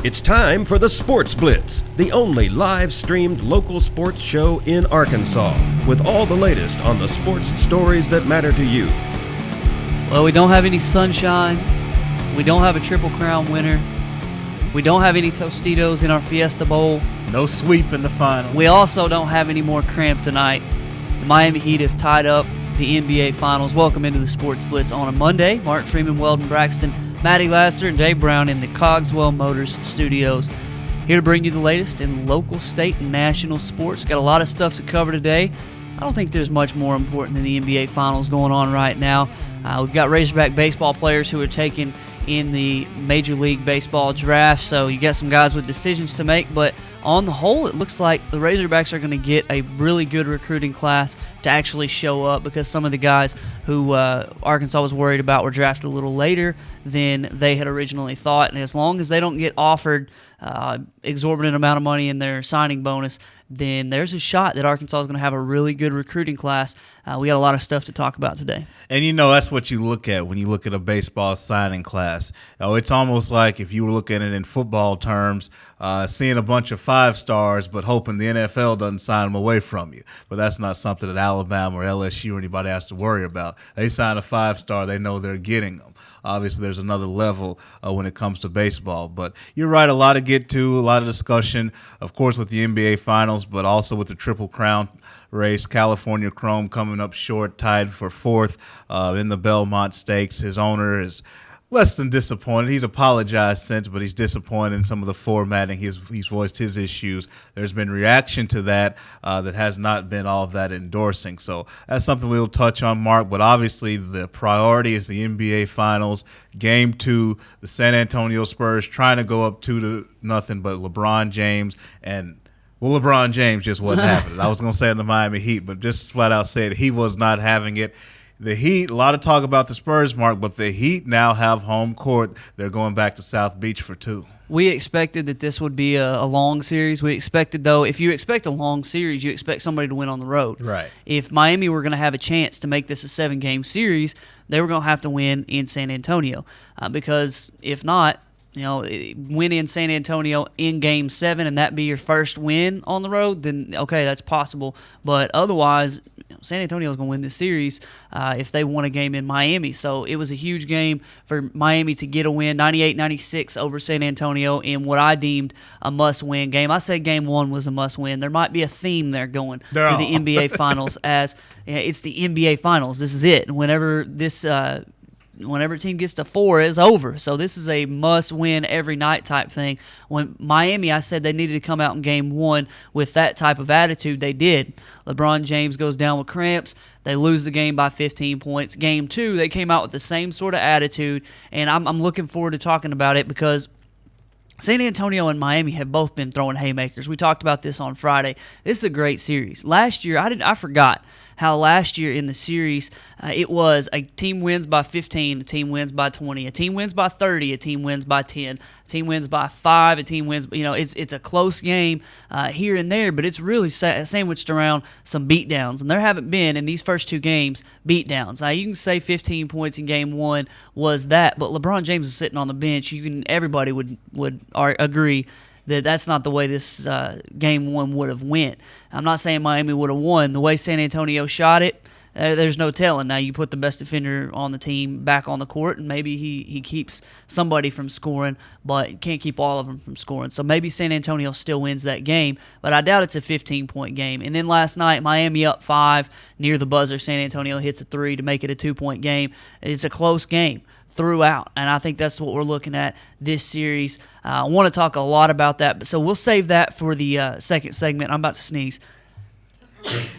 It's time for the Sports Blitz, the only live-streamed local sports show in Arkansas, with all the latest on the sports stories that matter to you. Well, we don't have any sunshine. We don't have a Triple Crown winner. We don't have any Tostitos in our Fiesta Bowl. No sweep in the final. We also don't have any more cramp tonight. The Miami Heat have tied up the NBA Finals. Welcome into the Sports Blitz on a Monday. Mark Freeman, Weldon Braxton, Matty Laster, and Dave Brown in the Cogswell Motors studios. Here to bring you the latest in local, state, and national sports. Got a lot of stuff to cover today. I don't think there's much more important than the NBA Finals going on right now. We've got Razorback baseball players who are taken in the Major League Baseball draft, so you got some guys with decisions to make, but on the whole, it looks like the Razorbacks are going to get a really good recruiting class to actually show up, because some of the guys who Arkansas was worried about were drafted a little later than they had originally thought, and as long as they don't get offered exorbitant amount of money in their signing bonus, then there's a shot that Arkansas is going to have a really good recruiting class. We got a lot of stuff to talk about today. And you know, that's what you look at when you look at a baseball signing class. It's almost like if you were looking at it in football terms, seeing a bunch of 5-stars but hoping the NFL doesn't sign them away from you. But that's not something that Alabama or LSU or anybody has to worry about. They sign a 5-star, they know they're getting them. Obviously, there's another level when it comes to baseball. But you're right, a lot to get to, a lot of discussion, of course, with the NBA Finals, but also with the Triple Crown race. California Chrome coming up short, tied for fourth in the Belmont Stakes. His owner is less than disappointed. He's apologized since, but he's disappointed in some of the formatting. He's voiced his issues. There's been reaction to that that has not been all that endorsing. So that's something we'll touch on, Mark. But obviously the priority is the NBA Finals. Game 2, the San Antonio Spurs trying to go up 2-0, but LeBron James and LeBron James just wasn't having it. I was going to say in the Miami Heat, but just flat out said he was not having it. The Heat, a lot of talk about the Spurs, Mark, but the Heat now have home court. They're going back to South Beach for 2. We expected that this would be a long series. We expected, though, if you expect a long series, you expect somebody to win on the road. Right. If Miami were going to have a chance to make this a 7-game series, they were going to have to win in San Antonio. Because if not, win in San Antonio in Game 7 and that be your first win on the road, then okay, that's possible. But otherwise, San Antonio is going to win this series if they won a game in Miami. So it was a huge game for Miami to get a win, 98-96 over San Antonio in what I deemed a must-win game. I said Game 1 was a must-win. There might be a theme there going to the NBA Finals as it's the NBA Finals. This is it. Whenever a team gets to 4, it's over. So this is a must-win every night type thing. When Miami, I said they needed to come out in Game 1 with that type of attitude. They did. LeBron James goes down with cramps. They lose the game by 15 points. Game 2, they came out with the same sort of attitude, and I'm looking forward to talking about it because San Antonio and Miami have both been throwing haymakers. We talked about this on Friday. This is a great series. Last year, I forgot how last year in the series it was a team wins by 15, a team wins by 20, a team wins by 30, a team wins by 10, a team wins by 5, a team wins. It's a close game here and there, but it's really sandwiched around some beatdowns, and there haven't been in these first 2 games beatdowns. Now you can say 15 points in Game 1 was that, but LeBron James is sitting on the bench. Everybody would agree that that's not the way this Game 1 would have went. I'm not saying Miami would have won. The way San Antonio shot it, there's no telling. Now you put the best defender on the team back on the court, and maybe he keeps somebody from scoring, but can't keep all of them from scoring. So maybe San Antonio still wins that game, but I doubt it's a 15-point game. And then last night, Miami up 5 near the buzzer. San Antonio hits a 3 to make it a 2-point game. It's a close game throughout, and I think that's what we're looking at this series. I want to talk a lot about that, so we'll save that for the second segment. I'm about to sneeze.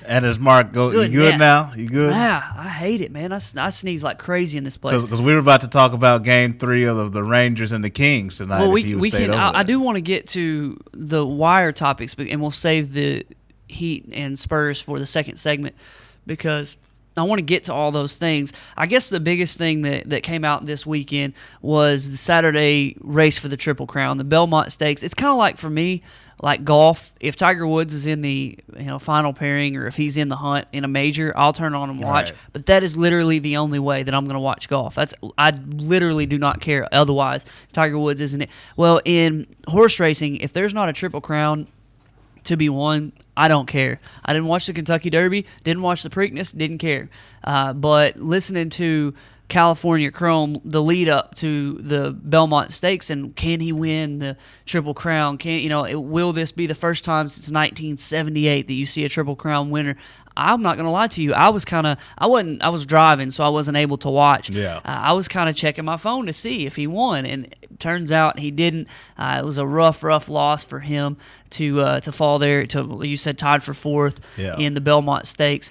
And as Mark goes, you good now? You good? Yeah, I hate it, man. I sneeze like crazy in this place. Because we were about to talk about Game 3 of the Rangers and the Kings tonight. Well, we can. I do want to get to the wire topics, and we'll save the Heat and Spurs for the second segment because I want to get to all those things. I guess the biggest thing that came out this weekend was the Saturday race for the Triple Crown, the Belmont Stakes. It's kind of like, for me, like golf, if Tiger Woods is in the final pairing or if he's in the hunt in a major, I'll turn on and watch. Right. But that is literally the only way that I'm going to watch golf. I literally do not care otherwise. Tiger Woods isn't it. Well, in horse racing, if there's not a Triple Crown to be won, I don't care. I didn't watch the Kentucky Derby, didn't watch the Preakness, didn't care. But listening to California Chrome, the lead up to the Belmont Stakes, and can he win the Triple Crown? Will this be the first time since 1978 that you see a Triple Crown winner? I'm not gonna lie to you. I was driving, so I wasn't able to watch. Yeah. I was kind of checking my phone to see if he won, and it turns out he didn't. It was a rough loss for him to fall there. You said tied for fourth in the Belmont Stakes.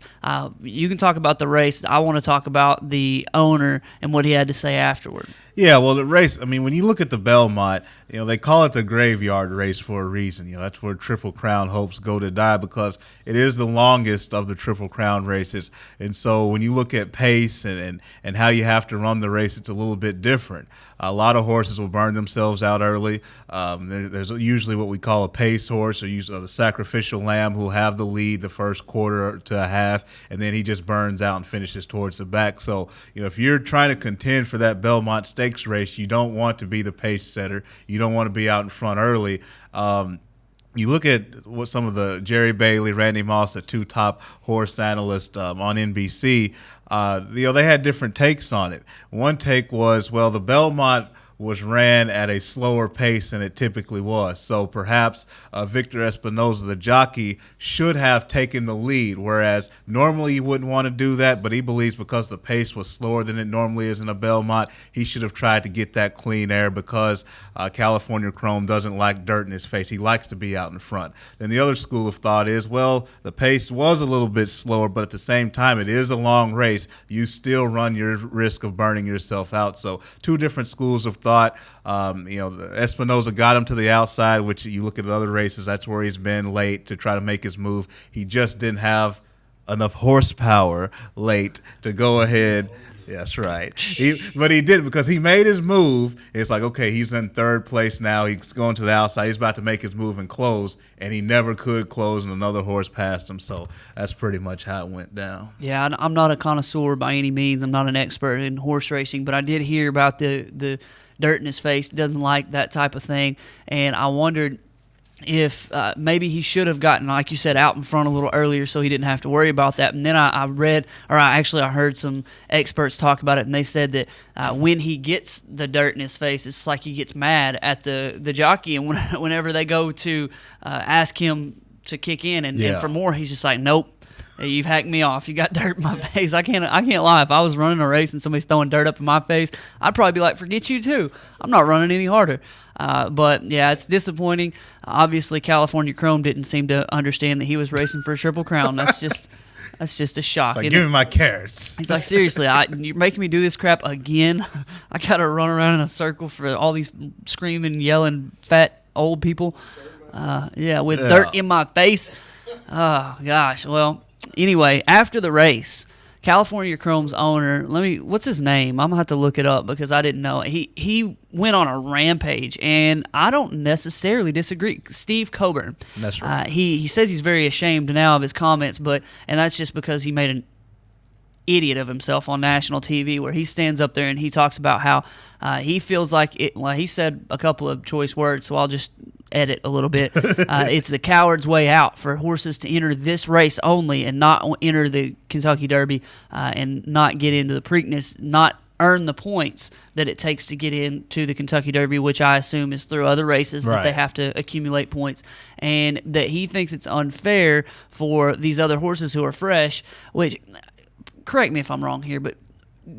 You can talk about the race. I want to talk about the owner and what he had to say afterward. Yeah, well, the race, I mean, when you look at the Belmont, they call it the graveyard race for a reason. That's where Triple Crown hopes go to die because it is the longest of the Triple Crown races. And so when you look at pace and how you have to run the race, it's a little bit different. A lot of horses will burn themselves out early. There's usually what we call a pace horse or the sacrificial lamb who will have the lead the first quarter to a half, and then he just burns out and finishes towards the back. So, if you're trying to contend for that Belmont Stakes race, you don't want to be the pace setter. You don't want to be out in front early. You look at what some of the Jerry Bailey, Randy Moss, the two top horse analysts on NBC, they had different takes on it. One take was, well, the Belmont was ran at a slower pace than it typically was. So perhaps Victor Espinoza, the jockey, should have taken the lead, whereas normally you wouldn't want to do that, but he believes because the pace was slower than it normally is in a Belmont, he should have tried to get that clean air because California Chrome doesn't like dirt in his face. He likes to be out in front. Then the other school of thought is, well, the pace was a little bit slower, but at the same time, it is a long race. You still run your risk of burning yourself out. So two different schools of thought. Espinoza got him to the outside, which you look at the other races, that's where he's been late to try to make his move. He just didn't have enough horsepower late to go ahead. That's right. But he did because he made his move. It's like, okay, he's in third place now. He's going to the outside. He's about to make his move and close, and he never could close, and another horse passed him. So that's pretty much how it went down. Yeah, I'm not a connoisseur by any means. I'm not an expert in horse racing, but I did hear about the dirt in his face. Doesn't like that type of thing, and I wondered if maybe he should have gotten, like you said, out in front a little earlier so he didn't have to worry about that. And then I heard some experts talk about it, and they said that when he gets the dirt in his face, it's like he gets mad at the jockey, and whenever they go to ask him to kick in and for more, he's just like, nope. You've hacked me off. You got dirt in my face. I can't lie. If I was running a race and somebody's throwing dirt up in my face, I'd probably be like, forget you too. I'm not running any harder. But yeah, it's disappointing. Obviously, California Chrome didn't seem to understand that he was racing for a Triple Crown. That's just a shock. It's like, give me my carrots. He's like, seriously, you're making me do this crap again? I got to run around in a circle for all these screaming, yelling, fat old people. With dirt in my face. Oh, gosh. Well, anyway, after the race, California Chrome's owner, what's his name? I'm going to have to look it up because I didn't know. He went on a rampage, and I don't necessarily disagree. Steve Coburn. That's right. He says he's very ashamed now of his comments, and that's just because he made an idiot of himself on national TV where he stands up there and he talks about how he feels like it. Well, he said a couple of choice words, so I'll just edit a little bit. It's the coward's way out for horses to enter this race only and not enter the Kentucky Derby and not get into the Preakness, not earn the points that it takes to get into the Kentucky Derby, which I assume is through other races that they have to accumulate points, and that he thinks it's unfair for these other horses who are fresh, which, correct me if I'm wrong here, but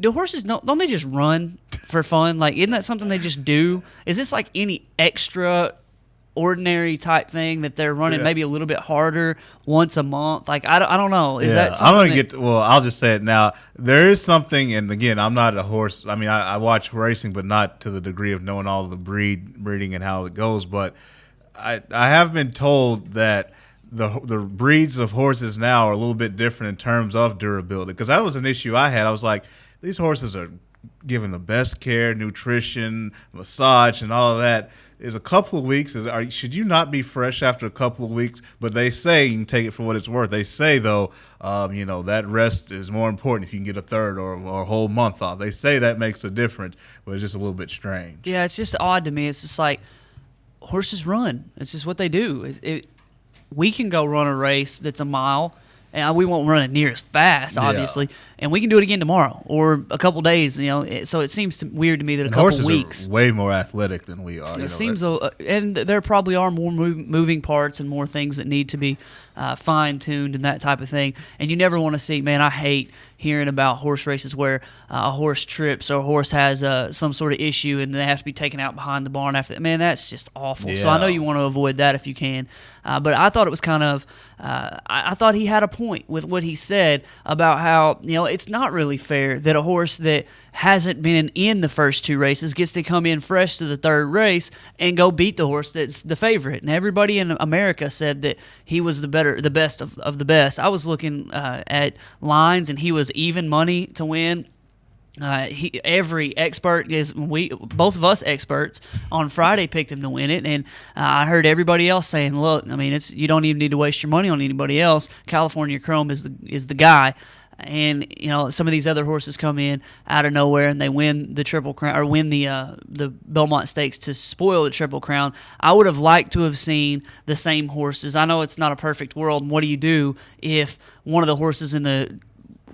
do horses, don't they just run for fun? Like, isn't that something they just do? Is this like any extra ordinary type thing that they're running maybe a little bit harder once a month? Like, I don't know. Is that something? I'm going to I'll just say it now. There is something, and again, I'm not a horse. I mean, I watch racing, but not to the degree of knowing all the breeding and how it goes. But I have been told that the breeds of horses now are a little bit different in terms of durability, because that was an issue I had. I was like, these horses are given the best care, nutrition, massage, and all of that, is a couple of weeks. Should you not be fresh after a couple of weeks? But they say, you can take it for what it's worth. They say, though, that rest is more important if you can get a third or a whole month off. They say that makes a difference, but it's just a little bit strange. Yeah, it's just odd to me. It's just like horses run. It's just what they do. We can go run a race that's a mile, and we won't run it near as fast, obviously. And we can do it again tomorrow or a couple days. So it seems weird to me that a couple horses weeks are way more athletic than we are. It seems, and there probably are more moving parts and more things that need to be fine tuned and that type of thing. And you never want to see. Man, I hate hearing about horse races where a horse trips or a horse has some sort of issue and they have to be taken out behind the barn after that. Man, that's just awful. Yeah. So I know you want to avoid that if you can. But I thought it was kind of, I thought he had a point with what he said about how, it's not really fair that a horse that hasn't been in the first two races gets to come in fresh to the third race and go beat the horse that's the favorite. And everybody in America said that he was the best of the best. I was looking at lines, and he was even money to win. Every expert both of us experts on Friday picked him to win it, and I heard everybody else saying, "Look, I mean, you don't even need to waste your money on anybody else. California Chrome is the guy." And some of these other horses come in out of nowhere and they win the Triple Crown or win the Belmont Stakes to spoil the Triple Crown. I would have liked to have seen the same horses. I know it's not a perfect world. And what do you do if one of the horses in the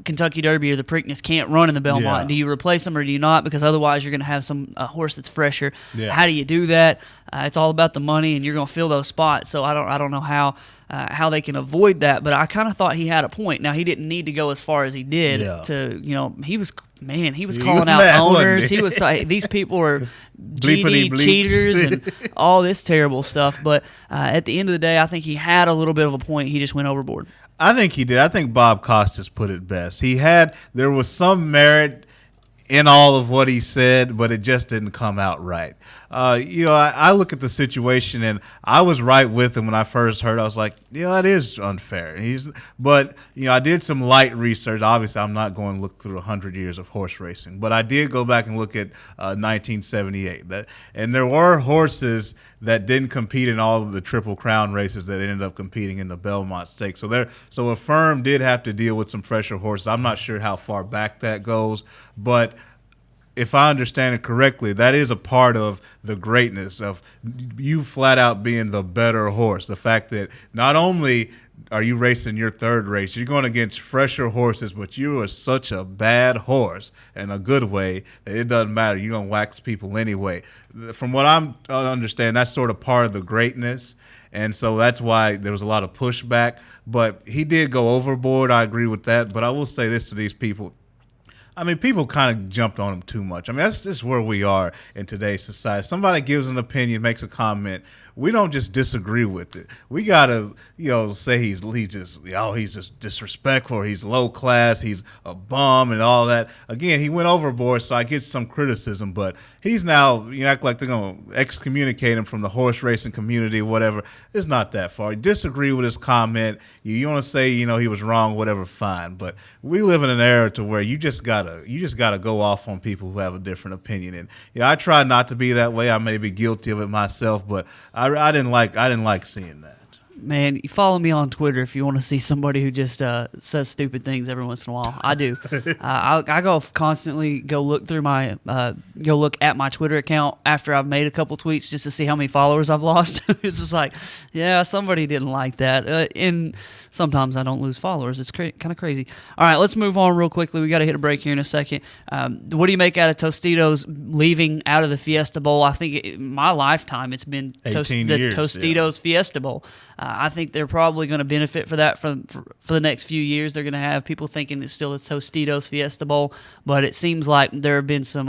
Kentucky Derby or the Preakness can't run in the Belmont? Yeah. Do you replace them or do you not? Because otherwise you're going to have a horse that's fresher. Yeah. How do you do that? It's all about the money, and you're going to fill those spots. So I don't know how they can avoid that. But I kind of thought he had a point. Now, he didn't need to go as far as he did he was calling out mad, owners. wasn't He was these people are GD bleeps. cheaters and all this terrible stuff. But at the end of the day, I think he had a little bit of a point. He just went overboard. I think he did. I think Bob Costas put it best. There was some merit in all of what he said, but it just didn't come out right. I look at the situation, and I was right with him when I first heard. I was like, that is unfair. But I did some light research. Obviously, I'm not going to look through 100 years of horse racing, but I did go back and look at 1978. And there were horses that didn't compete in all of the Triple Crown races that ended up competing in the Belmont Stakes. So a firm did have to deal with some fresher horses. I'm not sure how far back that goes, but if I understand it correctly, that is a part of the greatness of you flat out being the better horse. The fact that not only are you racing your third race, you're going against fresher horses, but you are such a bad horse in a good way that it doesn't matter. You're going to wax people anyway. From what I understand, that's sort of part of the greatness. And so that's why there was a lot of pushback. But he did go overboard. I agree with that. But I will say this to these people. I mean, people kind of jumped on him too much. I mean, that's just where we are in today's society. Somebody gives an opinion, makes a comment. We don't just disagree with it. We gotta, say he's just disrespectful. He's low class. He's a bum and all that. Again, he went overboard, so I get some criticism. But he's now, act like they're gonna excommunicate him from the horse racing community, whatever. It's not that far. You disagree with his comment. You want to say, he was wrong, whatever. Fine. But we live in an era to where you just gotta go off on people who have a different opinion. And I try not to be that way. I may be guilty of it myself, but I didn't like seeing that. Man, you follow me on Twitter if you want to see somebody who just says stupid things every once in a while. I do. I go look at my Twitter account after I've made a couple tweets just to see how many followers I've lost. It's just like, yeah, somebody didn't like that. And sometimes I don't lose followers. It's kind of crazy. All right, let's move on real quickly. We got to hit a break here in a second. What do you make out of Tostitos leaving out of the Fiesta Bowl? I think in my lifetime it's been the Tostitos Fiesta Bowl. I think they're probably going to benefit for that for the next few years. They're going to have people thinking it's still a Tostitos Fiesta Bowl, but it seems like there have been some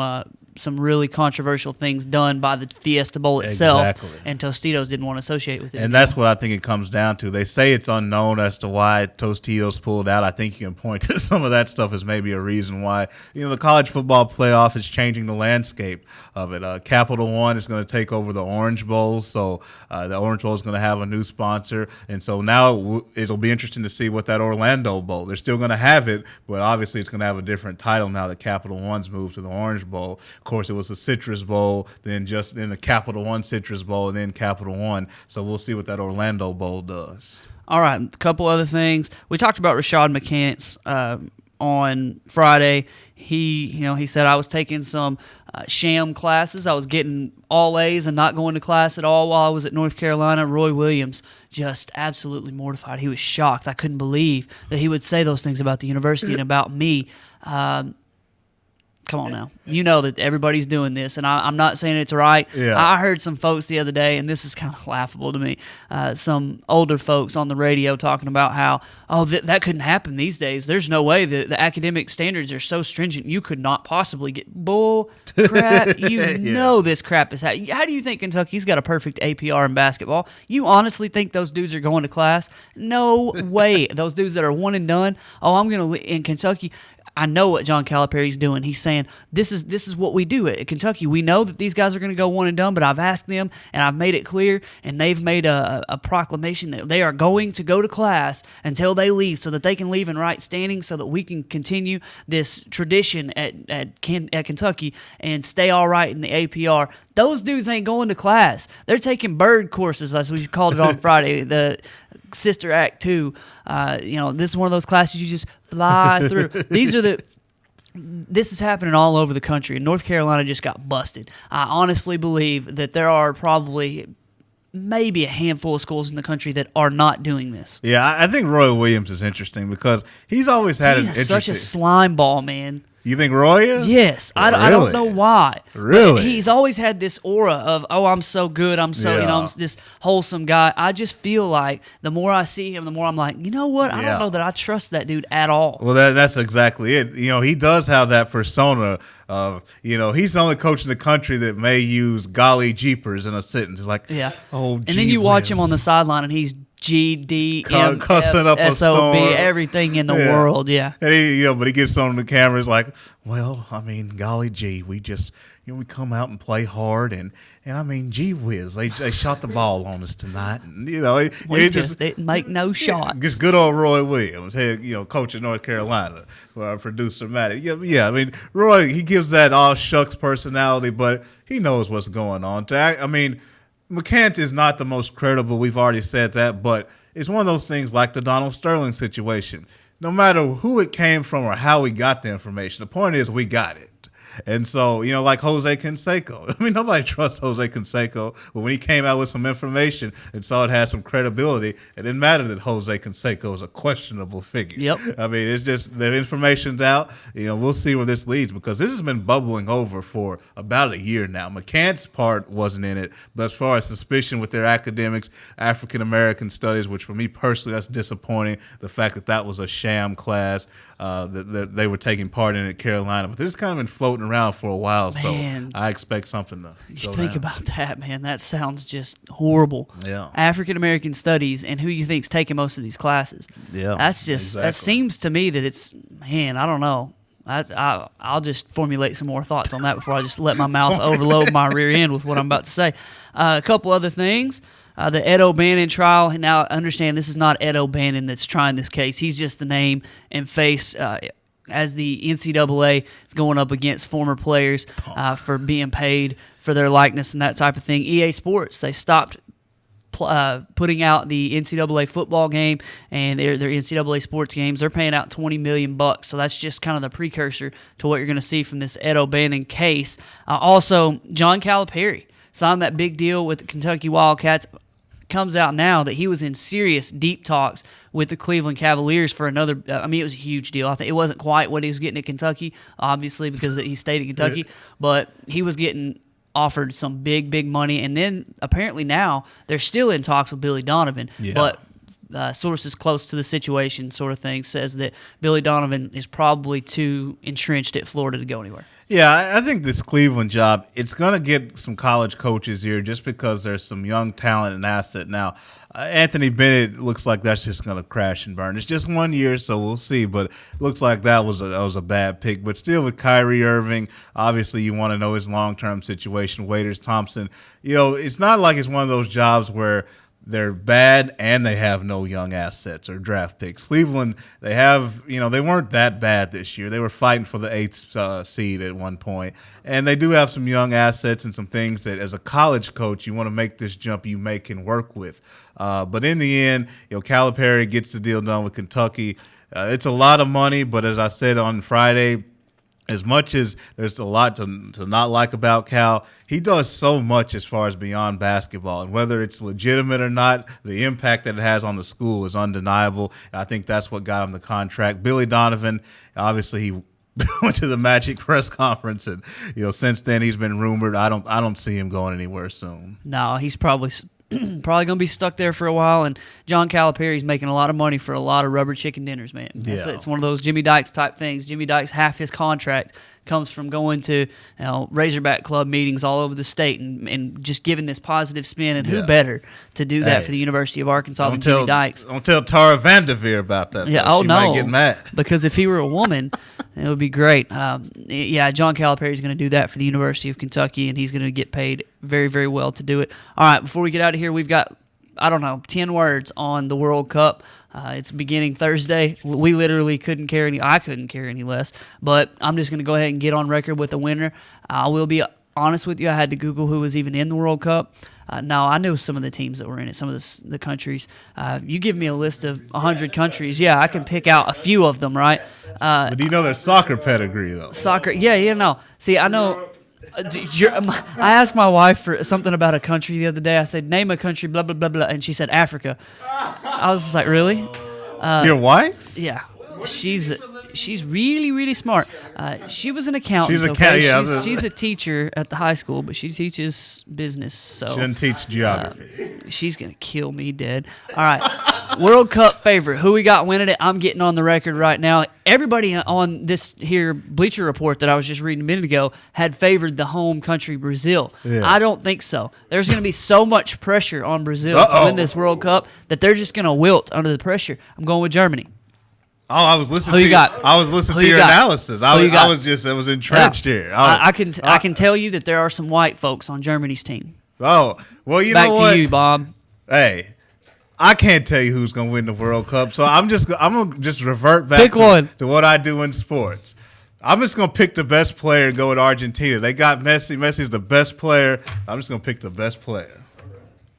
some really controversial things done by the Fiesta Bowl itself, Exactly. and Tostitos didn't want to associate with it. And that's what I think it comes down to. They say it's unknown as to why Tostitos pulled out. I think you can point to some of that stuff as maybe a reason why. The college football playoff is changing the landscape of it. Capital One is going to take over the Orange Bowl, so the Orange Bowl is going to have a new sponsor. And so now it'll be interesting to see what that Orlando Bowl. They're still going to have it, but obviously it's going to have a different title now that Capital One's moved to the Orange Bowl. Of course, it was the Citrus Bowl, then the Capital One Citrus Bowl, and then Capital One. So we'll see what that Orlando Bowl does. All right, a couple other things. We talked about Rashad McCants on Friday. He said I was taking some sham classes. I was getting all A's and not going to class at all while I was at North Carolina. Roy Williams just absolutely mortified. He was shocked. I couldn't believe that he would say those things about the university and about me. Come on now. You know that everybody's doing this, and I'm not saying it's right. Yeah. I heard some folks the other day, and this is kind of laughable to me, some older folks on the radio talking about how, that couldn't happen these days. There's no way. The academic standards are so stringent, you could not possibly get bull crap. You know this crap is happening. How do you think Kentucky's got a perfect APR in basketball? You honestly think those dudes are going to class? No way. Those dudes that are one and done, I'm going to in Kentucky. I know what John Calipari's doing. He's saying, this is what we do at Kentucky. We know that these guys are going to go one and done, but I've asked them, and I've made it clear, and they've made a proclamation that they are going to go to class until they leave so that they can leave in right standing so that we can continue this tradition at Kentucky and stay all right in the APR. Those dudes ain't going to class. They're taking bird courses, as we called it on Friday, the Sister Act 2. This is one of those classes you just fly through. This is happening all over the country, and North Carolina just got busted. I honestly believe that there are probably maybe a handful of schools in the country that are not doing this. Yeah, I think Roy Williams is interesting because he's always had an interesting... such a slime ball, man. You think Roy is? Yes. Really? I don't know why. Really? But he's always had this aura of, I'm so good. I'm so, I'm this wholesome guy. I just feel like the more I see him, the more I'm like, you know what? I don't know that I trust that dude at all. Well, that's exactly it. He does have that persona of, he's the only coach in the country that may use golly jeepers in a sentence. It's like, and then you watch him on the sideline and he's GD, cussing up a SOB, storm. Everything in the world, And but he gets on the camera. It's like, well, I mean, golly gee, we just, we come out and play hard, and I mean, gee whiz, they shot the ball on us tonight, and we just didn't make no shots. Just good old Roy Williams, head coach of North Carolina, for our producer Matty. Yeah, I mean, Roy, he gives that all shucks personality, but he knows what's going on. McCants is not the most credible. We've already said that, but it's one of those things like the Donald Sterling situation. No matter who it came from or how we got the information, the point is we got it. And so, like Jose Canseco. I mean, nobody trusts Jose Canseco, but when he came out with some information and saw it had some credibility, it didn't matter that Jose Canseco is a questionable figure. Yep. I mean, it's just the information's out. We'll see where this leads because this has been bubbling over for about a year now. McCants' part wasn't in it, but as far as suspicion with their academics, African American studies, which for me personally, that's disappointing. The fact that was a sham class that they were taking part in at Carolina, but this has kind of been floating around for a while, man, so I expect something to you think about that, man. That sounds just horrible. Yeah. African American studies, and who you think's taking most of these classes? Yeah, that's just that seems to me that it's I don't know. I'll just formulate some more thoughts on that before I just let my mouth overload my rear end with what I'm about to say. A couple other things. The Ed O'Bannon trial. Now, understand this is not Ed O'Bannon that's trying this case. He's just the name and face. As the NCAA is going up against former players for being paid for their likeness and that type of thing. EA Sports, they stopped putting out the NCAA football game and their NCAA sports games. They're paying out $20 million. So that's just kind of the precursor to what you're going to see from this Ed O'Bannon case. Also, John Calipari signed that big deal with the Kentucky Wildcats. Comes out now that he was in serious deep talks with the Cleveland Cavaliers for another. It was a huge deal. I think it wasn't quite what he was getting at Kentucky, obviously because he stayed at Kentucky, but he was getting offered some big money. And then apparently now they're still in talks with Billy Donovan, but sources close to the situation sort of thing says that Billy Donovan is probably too entrenched at Florida to go anywhere. Yeah, I think this Cleveland job, it's going to get some college coaches here just because there's some young talent and asset. Now, Anthony Bennett looks like that's just going to crash and burn. It's just 1 year, so we'll see. But it looks like that was a bad pick. But still with Kyrie Irving, obviously you want to know his long-term situation. Waiters, Thompson, it's not like it's one of those jobs where they're bad and they have no young assets or draft picks. Cleveland, they have, they weren't that bad this year. They were fighting for the 8th seed at one point. And they do have some young assets and some things that as a college coach, you want to make this jump you make and work with. But in the end, Calipari gets the deal done with Kentucky. It's a lot of money, but as I said on Friday, as much as there's a lot to not like about Cal, he does so much as far as beyond basketball. And whether it's legitimate or not, the impact that it has on the school is undeniable. And I think that's what got him the contract. Billy Donovan, obviously he went to the Magic press conference, and since then he's been rumored. I don't see him going anywhere soon. No, he's probably going to be stuck there for a while, and John Calipari's making a lot of money for a lot of rubber chicken dinners, man. It's one of those Jimmy Dykes type things. Jimmy Dykes, half his contract comes from going to Razorback Club meetings all over the state and just giving this positive spin, and who better to do that for the University of Arkansas than Jimmy Dykes. Don't tell Tara Vanderveer about that. Yeah, she might get mad. Because if he were a woman, it would be great. John Calipari is going to do that for the University of Kentucky, and he's going to get paid very, very well to do it. All right, before we get out of here, we've got, 10 words on the World Cup. It's beginning Thursday. We literally couldn't care I couldn't care any less, but I'm just going to go ahead and get on record with the winner. I will be honest with you, I had to Google who was even in the World Cup. Now, I knew some of the teams that were in it, some of the countries. You give me a list of 100 countries, I can pick out a few of them, right? But do you know their soccer pedigree, though? Soccer, no. See, I know. I asked my wife for something about a country the other day. I said, name a country, blah, blah, blah, blah, and she said Africa. I was just like, really? Your wife? Yeah. She's really, really smart. She was an accountant. She's a teacher at the high school, but she teaches business. So she doesn't teach geography. She's gonna kill me dead. All right, World Cup favorite. Who we got winning it? I'm getting on the record right now. Everybody on this here Bleacher Report that I was just reading a minute ago had favored the home country, Brazil. Yeah. I don't think so. There's going to be so much pressure on Brazil to win this World Cup that they're just going to wilt under the pressure. I'm going with Germany. Oh, I was listening to you. I was listening to your analysis. I was entrenched here. I can tell you that there are some white folks on Germany's team. Oh, well, know what? Back to you, Bob. Hey, I can't tell you who's going to win the World Cup, so I'm going to just revert back to what I do in sports. I'm just going to pick the best player and go with Argentina. They got Messi. Messi's the best player. I'm just going to pick the best player.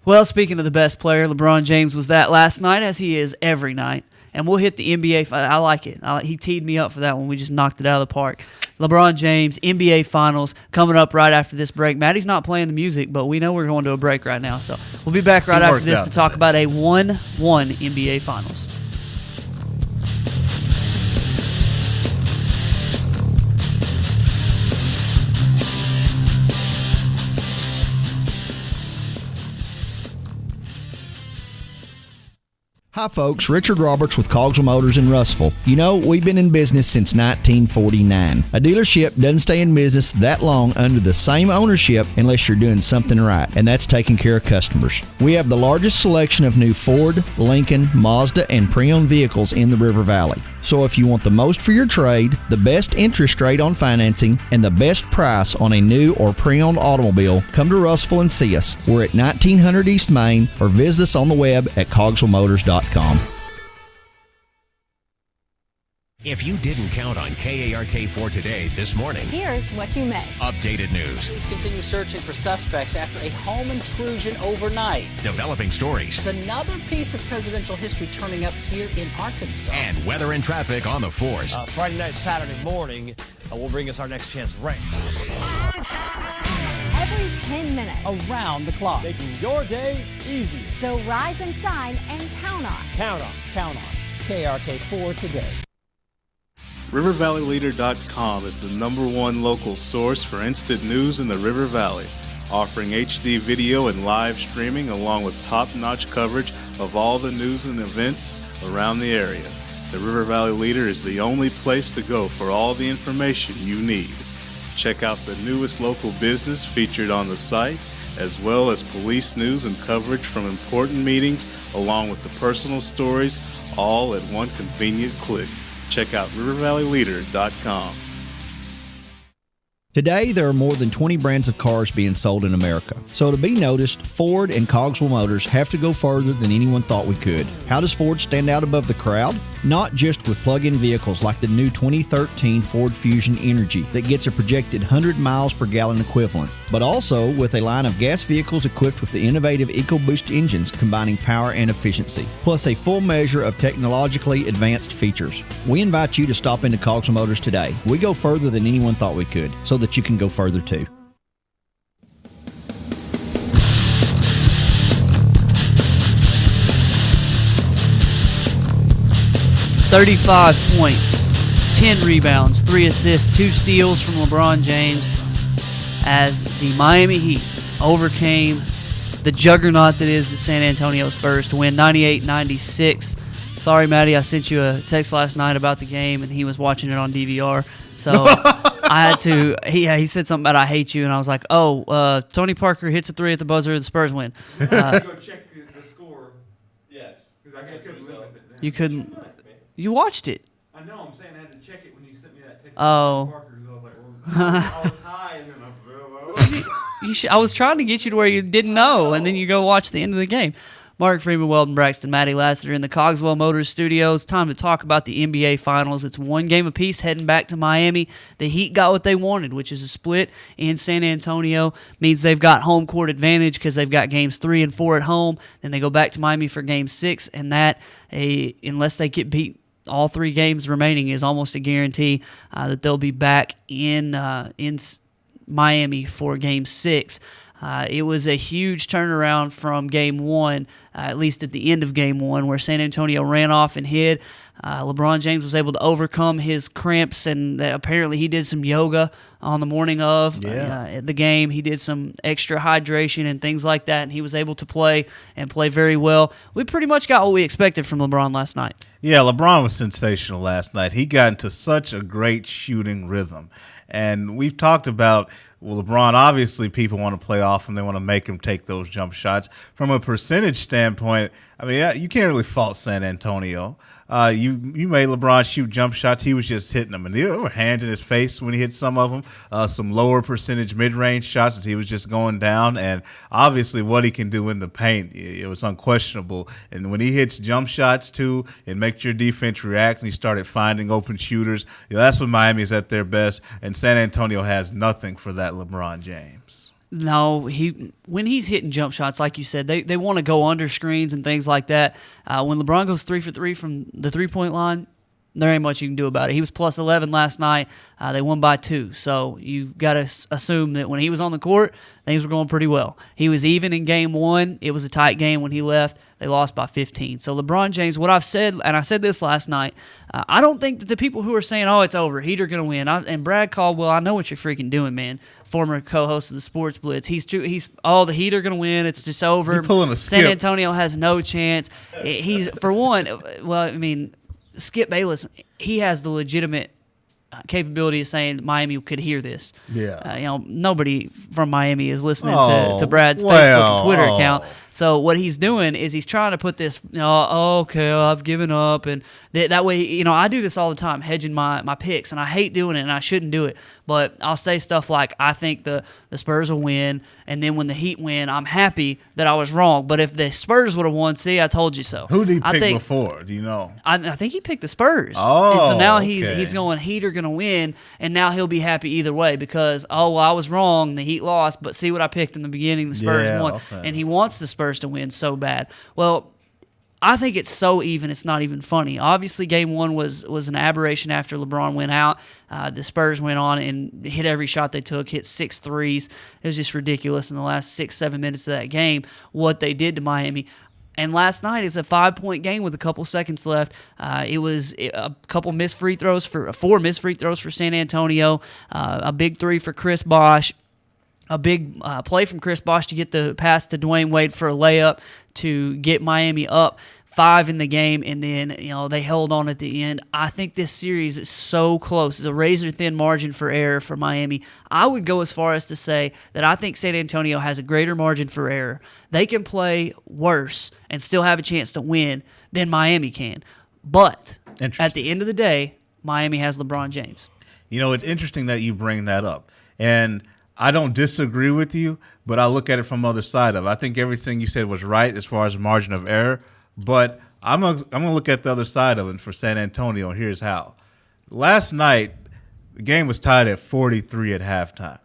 Well, speaking of the best player, LeBron James was that last night, as he is every night. And we'll hit the NBA. I like it. He teed me up for that one. We just knocked it out of the park. LeBron James, NBA Finals, coming up right after this break. Maddie's not playing the music, but we know we're going to a break right now. So we'll be back right after this to talk about a 1-1 NBA Finals. Hi folks, Richard Roberts with Cogswell Motors in Russellville. You know, we've been in business since 1949. A dealership doesn't stay in business that long under the same ownership unless you're doing something right, and that's taking care of customers. We have the largest selection of new Ford, Lincoln, Mazda, and pre-owned vehicles in the River Valley. So if you want the most for your trade, the best interest rate on financing, and the best price on a new or pre-owned automobile, come to Russellville and see us. We're at 1900 East Main, or visit us on the web at cogswellmotors.com. If you didn't count on KARK4 today this morning, here's what you missed. Updated news. Police continue searching for suspects after a home intrusion overnight. Developing stories. There's another piece of presidential history turning up here in Arkansas. And weather and traffic on the force. Friday night, Saturday morning will bring us our next chance of rain. Every 10 minutes. Around the clock. Making your day easier. So rise and shine and count on. Count on. Count on. KARK4 today. RiverValleyLeader.com is the #1 local source for instant news in the River Valley. offering HD video and live streaming along with top-notch coverage of all the news and events around the area. The River Valley Leader is the only place to go for all the information you need. Check out the newest local business featured on the site, as well as police news and coverage from important meetings, along with the personal stories, all at one convenient click. Check out rivervalleyleader.com. Today, there are more than 20 brands of cars being sold in America. So to be noticed, Ford and Cogswell Motors have to go further than anyone thought we could. How does Ford stand out above the crowd? Not just with plug-in vehicles like the new 2013 Ford Fusion Energy that gets a projected 100 miles per gallon equivalent, but also with a line of gas vehicles equipped with the innovative EcoBoost engines combining power and efficiency, plus a full measure of technologically advanced features. We invite you to stop into Cogswell Motors today. We go further than anyone thought we could, so that you can go further too. "35 points, 10 rebounds, 3 assists, 2 steals from LeBron James as the Miami Heat overcame the juggernaut that is the San Antonio Spurs to win 98-96. Sorry, Maddie, I sent you a text last night about the game, and he was watching it on DVR. So I had to. He said something about "I hate you," and I was like, "Oh, Tony Parker hits a 3 at the buzzer, the Spurs win." Go check the score. Yes, because I couldn't live with it. Now. You couldn't. You watched it. I know. I'm saying I had to check it when you sent me that text. Oh. Parker, I was like, well, I was high, and then I fell. I was trying to get you to where you didn't know, and then you go watch the end of the game. Mark Freeman, Weldon Braxton, Maddie Lassiter in the Cogswell Motors studios. Time to talk about the NBA Finals. It's one game apiece heading back to Miami. The Heat got what they wanted, which is a split in San Antonio. Means they've got home court advantage because they've got games 3 and 4 at home. Then they go back to Miami for game 6, and that, unless they get beat all 3 games remaining, is almost a guarantee that they'll be back in Miami for game 6. It was a huge turnaround from game 1, at least at the end of game 1, where San Antonio ran off and hid. LeBron James was able to overcome his cramps, and apparently he did some yoga on the morning of the game. He did some extra hydration and things like that, and he was able to play very well. We pretty much got what we expected from LeBron last night. Yeah, LeBron was sensational last night. He got into such a great shooting rhythm. And we've talked about, well, LeBron, obviously people want to play off him. They want to make him take those jump shots. From a percentage standpoint, I mean, you can't really fault San Antonio. You made LeBron shoot jump shots. He was just hitting them. And there were hands in his face when he hit some of them. Some lower percentage mid-range shots that he was just going down. And obviously what he can do in the paint, it was unquestionable. And when he hits jump shots, too, it makes your defense react, and he started finding open shooters. That's when Miami is at their best. And San Antonio has nothing for that LeBron James. No, when he's hitting jump shots, like you said, they want to go under screens and things like that. When LeBron goes 3 for 3 from the three-point line, there ain't much you can do about it. He was plus 11 last night. They won by 2. So you've got to assume that when he was on the court, things were going pretty well. He was even in game 1. It was a tight game when he left. They lost by 15. So LeBron James, what I've said, and I said this last night, I don't think that the people who are saying, oh, it's over, Heat are going to win. And Brad Caldwell, I know what you're freaking doing, man. Former co-host of the Sports Blitz. He's the Heat are going to win. It's just over. You're pulling a skip. San Antonio has no chance. He's, for one, well, I mean, Skip Bayless, he has the legitimate capability of saying Miami could hear this. Yeah. Nobody from Miami is listening to Brad's Facebook and Twitter account. So what he's doing is he's trying to put this, okay, I've given up. And that way, I do this all the time, hedging my picks. And I hate doing it, and I shouldn't do it. But I'll say stuff like, I think the Spurs will win. And then when the Heat win, I'm happy that I was wrong. But if the Spurs would have won, see, I told you so. Who did he pick before? Do you know? I think he picked the Spurs. And so now he's going, Heat are going to win. And now he'll be happy either way because, I was wrong. The Heat lost. But see what I picked in the beginning? The Spurs won. Okay. And he wants the Spurs to win so bad. Well, I think it's so even, it's not even funny. Obviously, Game 1 was an aberration after LeBron went out. The Spurs went on and hit every shot they took, hit 6 threes. It was just ridiculous in the last 6-7 minutes of that game, what they did to Miami. And last night is a 5-point game with a couple seconds left. It was a couple missed free throws 4 missed free throws for San Antonio, a big 3 for Chris Bosh. a big play from Chris Bosh to get the pass to Dwayne Wade for a layup to get Miami up 5 in the game, and then they held on at the end. I think this series is so close. It's a razor-thin margin for error for Miami. I would go as far as to say that I think San Antonio has a greater margin for error. They can play worse and still have a chance to win than Miami can. But at the end of the day, Miami has LeBron James. It's interesting that you bring that up. And I don't disagree with you, but I look at it from the other side of it. I think everything you said was right as far as margin of error. But I'm gonna look at the other side of it for San Antonio, and here's how. Last night, the game was tied at 43 at halftime.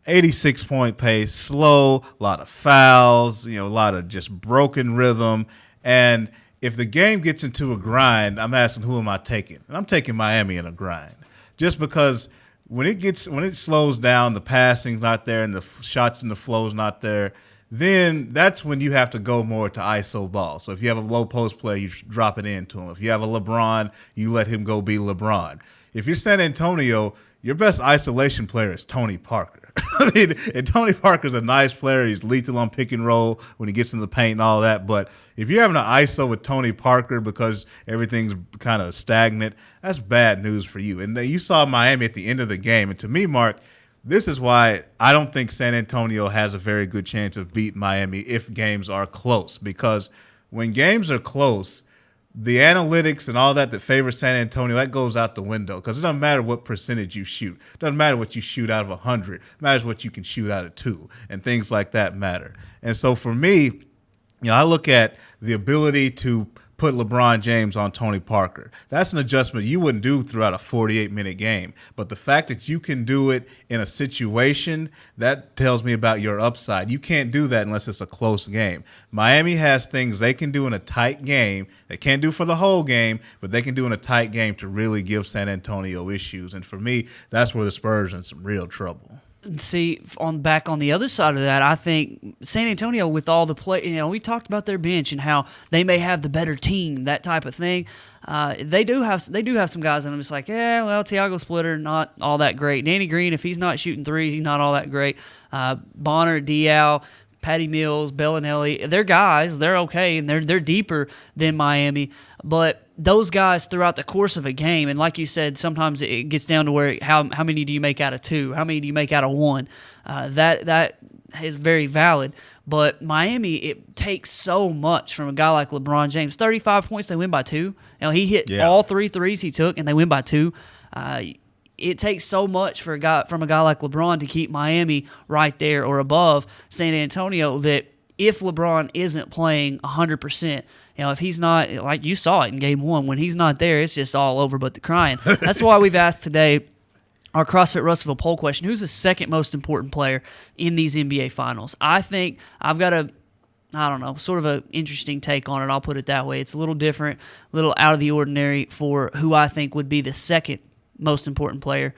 86-point pace, slow, a lot of fouls, a lot of just broken rhythm. And if the game gets into a grind, I'm asking, who am I taking? And I'm taking Miami in a grind. Just because when it slows down, the passing's not there and the shots and the flow's not there, then that's when you have to go more to ISO ball. So if you have a low post player, you drop it into him. If you have a LeBron, you let him go be LeBron. If you're San Antonio, your best isolation player is Tony Parker. And Tony Parker's a nice player. He's lethal on pick and roll when he gets in the paint and all that. But if you're having an ISO with Tony Parker because everything's kind of stagnant, that's bad news for you. And you saw Miami at the end of the game. And to me, Mark, this is why I don't think San Antonio has a very good chance of beating Miami if games are close. Because when games are close, the analytics and all that favor San Antonio, that goes out the window. Because it doesn't matter what percentage you shoot. It doesn't matter what you shoot out of 100. It matters what you can shoot out of 2. And things like that matter. And so for me, I look at the ability to put LeBron James on Tony Parker. That's an adjustment you wouldn't do throughout a 48-minute game. But the fact that you can do it in a situation, that tells me about your upside. You can't do that unless it's a close game. Miami has things they can do in a tight game. They can't do for the whole game, but they can do in a tight game to really give San Antonio issues. And for me, that's where the Spurs are in some real trouble. See, on the other side of that, I think San Antonio with all the play, we talked about their bench and how they may have the better team, that type of thing. They do have some guys, and I'm just like, Tiago Splitter, not all that great. Danny Green, if he's not shooting threes, he's not all that great. Bonner, Diaw, Patty Mills, Bellinelli, they're guys. They're okay, and they're deeper than Miami. But those guys throughout the course of a game, and like you said, sometimes it gets down to where how many do you make out of 2? How many do you make out of 1? That is very valid. But Miami, it takes so much from a guy like LeBron James. 35 points, they win by 2. He hit all 3 threes he took, and they win by 2. It takes so much from a guy like LeBron to keep Miami right there or above San Antonio that if LeBron isn't playing 100%, if he's not, like you saw it in Game 1, when he's not there, it's just all over but the crying. That's why we've asked today our CrossFit Russellville poll question, who's the second most important player in these NBA Finals? I think I've got sort of an interesting take on it. I'll put it that way. It's a little different, a little out of the ordinary for who I think would be the second most important player.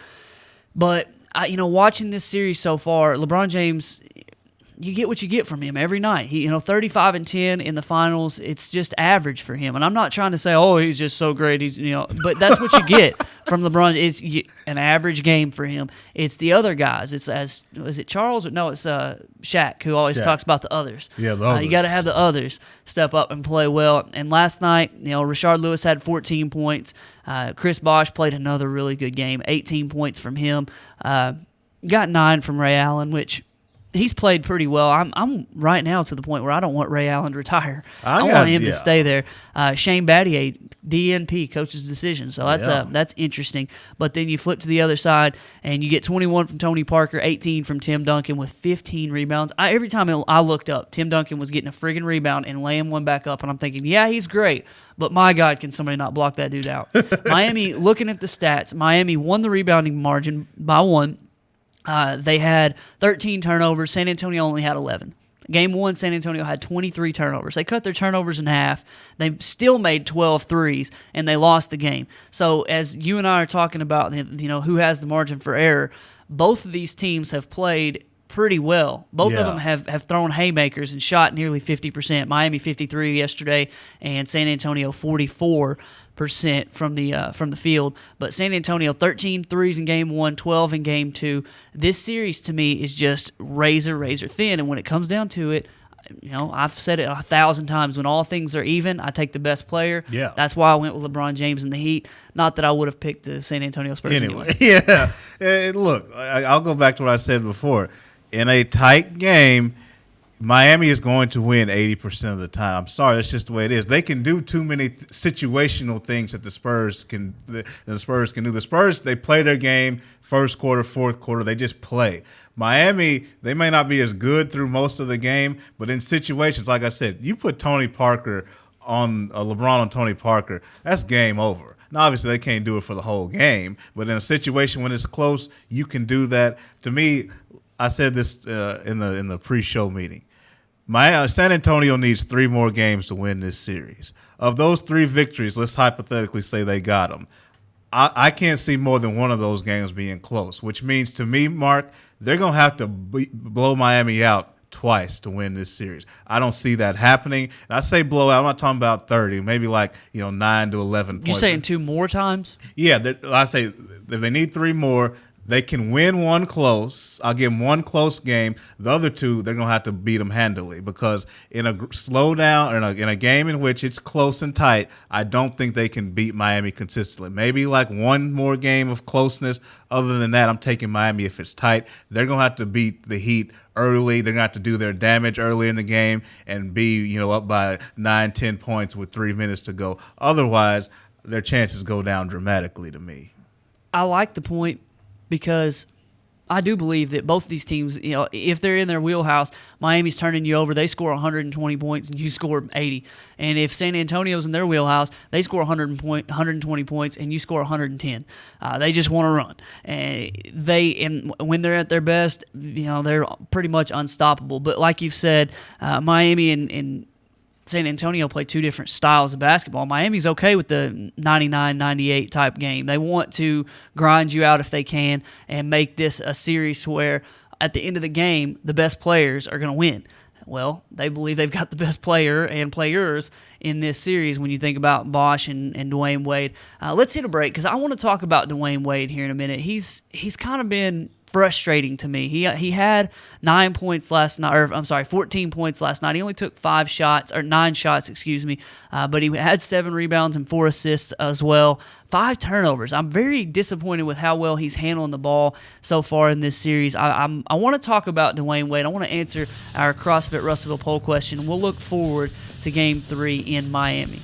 But, watching this series so far, LeBron James, you get what you get from him every night. He, 35 and 10 in the finals, it's just average for him. And I'm not trying to say, he's just so great. He's, but that's what you get from LeBron. It's an average game for him. It's the other guys. Is it Charles? No, it's Shaq who always talks about the others. Yeah, the others. You got to have the others step up and play well. And last night, Rashard Lewis had 14 points. Chris Bosh played another really good game, 18 points from him. Got 9 from Ray Allen, which he's played pretty well. I'm right now to the point where I don't want Ray Allen to retire. I want him to stay there. Shane Battier, DNP, coach's decision. So that's interesting. But then you flip to the other side, and you get 21 from Tony Parker, 18 from Tim Duncan with 15 rebounds. Every time I looked up, Tim Duncan was getting a friggin' rebound and laying one back up, and I'm thinking, he's great. But my God, can somebody not block that dude out? Miami, looking at the stats, Miami won the rebounding margin by 1. They had 13 turnovers. San Antonio only had 11. Game 1, San Antonio had 23 turnovers. They cut their turnovers in half. They still made 12 threes, and they lost the game. So as you and I are talking about, who has the margin for error, both of these teams have played pretty well. Both of Yeah. them have thrown haymakers and shot nearly 50%. Miami 53 yesterday, and San Antonio 44% from the field. But San Antonio 13 threes in game 1, 12 in game 2. This series to me is just razor thin, and when it comes down to it, I've said it 1,000 times. When all things are even, I take the best player. Yeah. That's why I went with LeBron James and the Heat. Not that I would have picked the San Antonio Spurs anyway. Yeah. Look, I'll go back to what I said before. In a tight game, Miami is going to win 80% of the time. I'm sorry, that's just the way it is. They can do too many situational things that the Spurs can do. The Spurs, they play their game first quarter, fourth quarter. They just play. Miami, they may not be as good through most of the game, but in situations, like I said, you put Tony Parker on LeBron on Tony Parker, that's game over. Now, obviously, they can't do it for the whole game, but in a situation when it's close, you can do that. To me, I said this in the pre-show meeting. San Antonio needs 3 more games to win this series. Of those 3 victories, let's hypothetically say they got them. I can't see more than one of those games being close, which means to me, Mark, they're going to have to blow Miami out twice to win this series. I don't see that happening. And I say blowout, I'm not talking about 30, maybe 9 to 11 points. You saying 2 more times? Yeah, I say if they need 3 more, they can win one close. I'll give them one close game. The other 2, they're going to have to beat them handily because in a slowdown or in a game in which it's close and tight, I don't think they can beat Miami consistently. Maybe one more game of closeness. Other than that, I'm taking Miami if it's tight. They're going to have to beat the Heat early. They're going to have to do their damage early in the game and be up by 9-10 points with 3 minutes to go. Otherwise, their chances go down dramatically to me. I like the point, because I do believe that both of these teams, if they're in their wheelhouse, Miami's turning you over. They score 120 points and you score 80. And if San Antonio's in their wheelhouse, they score 120 points and you score 110. They just want to run. And when they're at their best, they're pretty much unstoppable. But like you've said, Miami and San Antonio play 2 different styles of basketball. Miami's okay with the 99-98 type game. They want to grind you out if they can and make this a series where at the end of the game, the best players are going to win. Well, they believe they've got the best player and players in this series when you think about Bosh and Dwayne Wade. Let's hit a break because I want to talk about Dwayne Wade here in a minute. He's kind of been frustrating to me. He had 9 points last night, or I'm sorry, 14 points last night. He only took 9 shots, but he had 7 rebounds and 4 assists as well. 5 turnovers. I'm very disappointed with how well he's handling the ball so far in this series. I want to talk about Dwayne Wade. I want to answer our CrossFit Russellville poll question. We'll look forward to Game 3 in Miami.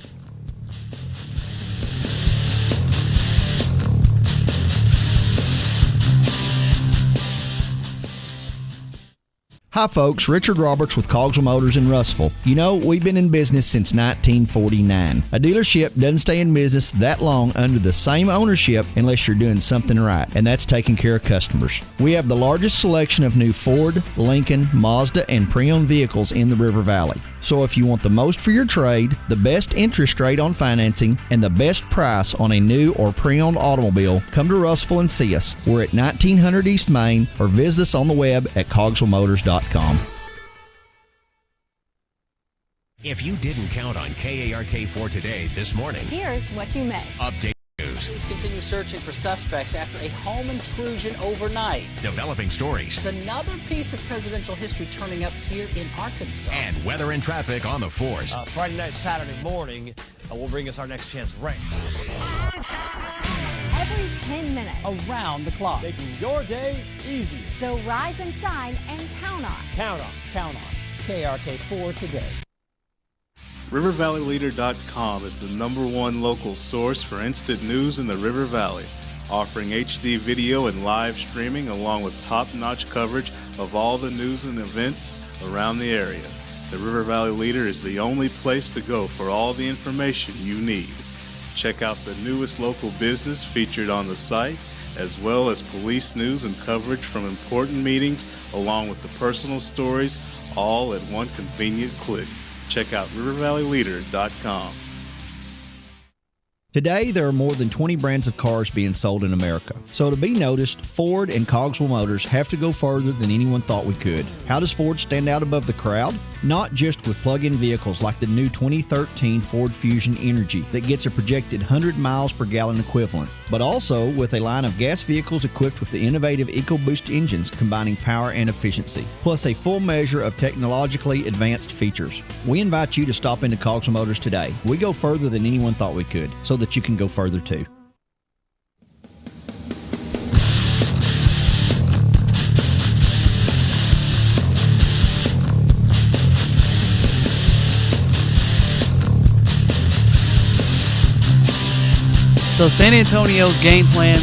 Hi folks, Richard Roberts with Cogswell Motors in Russellville. We've been in business since 1949. A dealership doesn't stay in business that long under the same ownership unless you're doing something right, and that's taking care of customers. We have the largest selection of new Ford, Lincoln, Mazda, and pre-owned vehicles in the River Valley. So if you want the most for your trade, the best interest rate on financing, and the best price on a new or pre-owned automobile, come to Russellville and see us. We're at 1900 East Main, or visit us on the web at cogswellmotors.com. If you didn't count on KARK4 today this morning, Here's what you missed. update news, Police continue searching for suspects after a home intrusion overnight. developing stories, There's another piece of presidential history turning up here in Arkansas. and weather and traffic on the force. Friday night, Saturday morning will bring us our next chance rain. Every 10 minutes. Around the clock. Making your day easier. So rise and shine and count on. Count on. KRK4 today. RiverValleyLeader.com is the #1 local source for instant news in the River Valley, offering HD video and live streaming along with top-notch coverage of all the news and events around the area. The River Valley Leader is the only place to go for all the information you need. Check out the newest local business featured on the site, as well as police news and coverage from important meetings, along with the personal stories, all at one convenient click. Check out RiverValleyLeader.com. Today, there are more than 20 brands of cars being sold in America. So to be noticed, Ford and Cogswell Motors have to go further than anyone thought we could. How does Ford stand out above the crowd? Not just with plug-in vehicles like the new 2013 Ford Fusion Energy that gets a projected 100 miles per gallon equivalent, but also with a line of gas vehicles equipped with the innovative EcoBoost engines combining power and efficiency, plus a full measure of technologically advanced features. We invite you to stop into Cogswell Motors today. We go further than anyone thought we could, so that you can go further too. So San Antonio's game plan,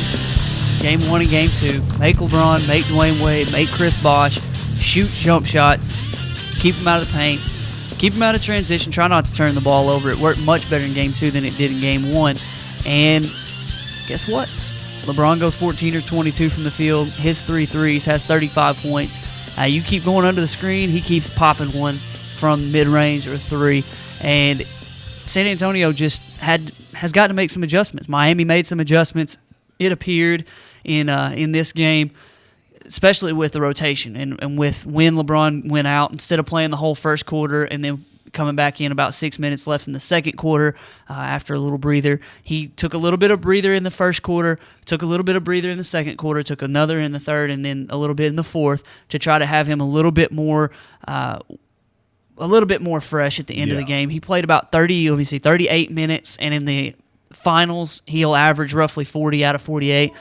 game 1 and game 2, make LeBron, make Dwayne Wade, make Chris Bosh, shoot jump shots, keep him out of the paint, keep him out of transition, try not to turn the ball over. It worked much better in game 2 than it did in game 1. And guess what? LeBron goes 14 or 22 from the field, his 3 threes, has 35 points. You keep going under the screen, he keeps popping one from mid-range or 3. And San Antonio just has got to make some adjustments. Miami made some adjustments. It appeared in this game, especially with the rotation and with when LeBron went out, instead of playing the whole first quarter and then coming back in about 6 minutes left in the second quarter after a little breather. He took a little bit of breather in the first quarter, took a little bit of breather in the second quarter, took another in the third, and then a little bit in the fourth to try to have him a little bit more fresh at the end of the game. He played about 38 minutes, and in the finals, he'll average roughly 40 out of 48.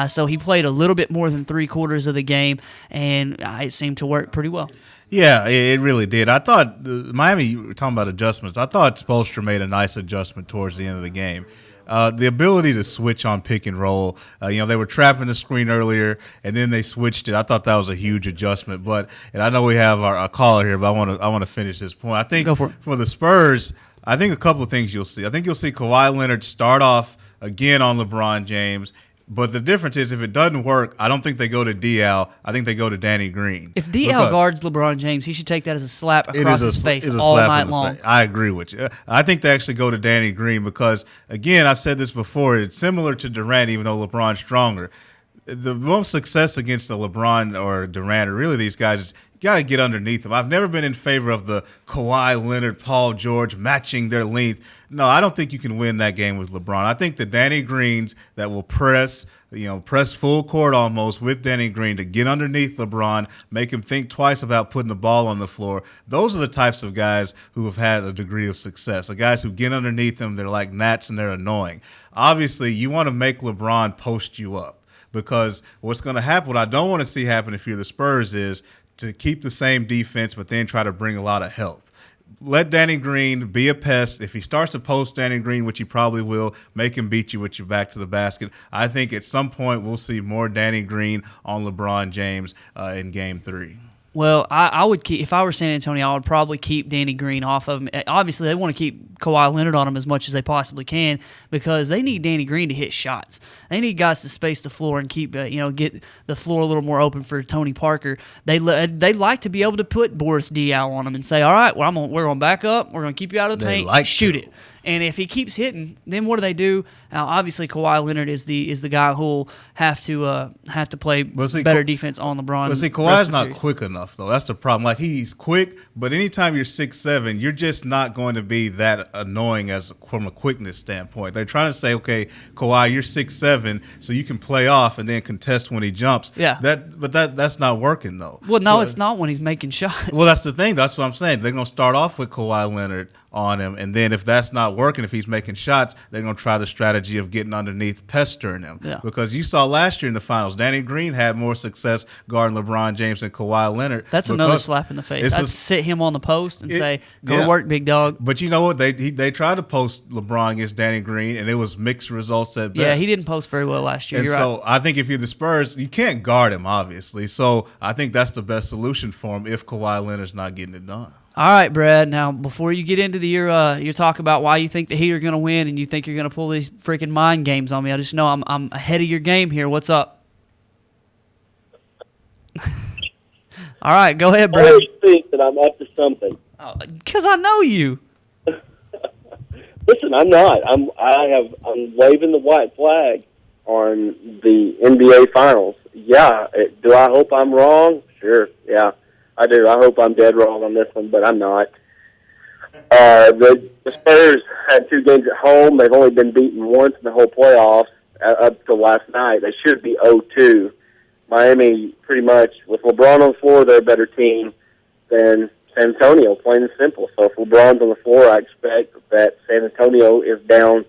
So he played a little bit more than 3/4 of the game, and it seemed to work pretty well. Yeah, it really did. I thought Miami, you were talking about adjustments. I thought Spoelstra made a nice adjustment towards the end of the game. The ability to switch on pick and roll. They were trapping the screen earlier, and then they switched it. I thought that was a huge adjustment. And I know we have our caller here, but I want to finish this point. I think for the Spurs, I think a couple of things you'll see. I think you'll see Kawhi Leonard start off again on LeBron James. But the difference is, if it doesn't work, I don't think they go to DL. I think they go to Danny Green. If DL guards LeBron James, he should take that as a slap across his face all night long. I agree with you. I think they actually go to Danny Green because, again, I've said this before, it's similar to Durant, even though LeBron's stronger. The most success against the LeBron or Durant, or really these guys, is you got to get underneath them. I've never been in favor of the Kawhi Leonard, Paul George matching their length. No, I don't think you can win that game with LeBron. I think the Danny Greens that will press full court almost with Danny Green to get underneath LeBron, make him think twice about putting the ball on the floor. Those are the types of guys who have had a degree of success. The guys who get underneath them, they're like gnats and they're annoying. Obviously, you want to make LeBron post you up. Because what's going to happen, what I don't want to see happen if you're the Spurs, is to keep the same defense but then try to bring a lot of help. Let Danny Green be a pest. If he starts to post Danny Green, which he probably will, make him beat you with your back to the basket. I think at some point we'll see more Danny Green on LeBron James in Game 3. Well, I would keep, if I were San Antonio, I would probably keep Danny Green off of him. Obviously, they want to keep Kawhi Leonard on him as much as they possibly can because they need Danny Green to hit shots. They need guys to space the floor and keep, get the floor a little more open for Tony Parker. They like to be able to put Boris Diaw on him and say, all right, well, we're going to back up. We're going to keep you out of the paint. Shoot it. And if he keeps hitting, then what do? Obviously, Kawhi Leonard is the guy who'll have to play better defense on LeBron. But see, Kawhi's not quick enough, though. That's the problem. Like, he's quick, but anytime you're 6'7", you're just not going to be that annoying from a quickness standpoint. They're trying to say, okay, Kawhi, you're 6'7", so you can play off and then contest when he jumps. Yeah. But that's not working, though. Well, no, it's not when he's making shots. Well, that's the thing. That's what I'm saying. They're going to start off with Kawhi Leonard on him, and then if that's not working, if he's making shots, they're going to try the strategy of getting underneath, pestering him. Yeah. Because you saw last year in the finals, Danny Green had more success guarding LeBron James than Kawhi Leonard. That's another slap in the face. I'd sit him on the post and say, go to work, big dog. But you know what? They tried to post LeBron against Danny Green, and it was mixed results at best. Yeah, he didn't post very well last year. And You're so right. I think if you're the Spurs, you can't guard him, obviously. So I think that's the best solution for him if Kawhi Leonard's not getting it done. All right, Brad. Now, before you get into your talk about why you think the Heat are going to win and you think you're going to pull these freaking mind games on me, I just know I'm ahead of your game here. What's up? All right, go ahead, Brad. I always think that I'm up to something. Because I know you. Listen, I'm not. I'm waving the white flag on the NBA Finals. Yeah. Do I hope I'm wrong? Sure. Yeah, I do. I hope I'm dead wrong on this one, but I'm not. The Spurs had 2 games at home. They've only been beaten once in the whole playoffs up to last night. They should be 0-2. Miami, pretty much, with LeBron on the floor, they're a better team than San Antonio, plain and simple. So if LeBron's on the floor, I expect that San Antonio is down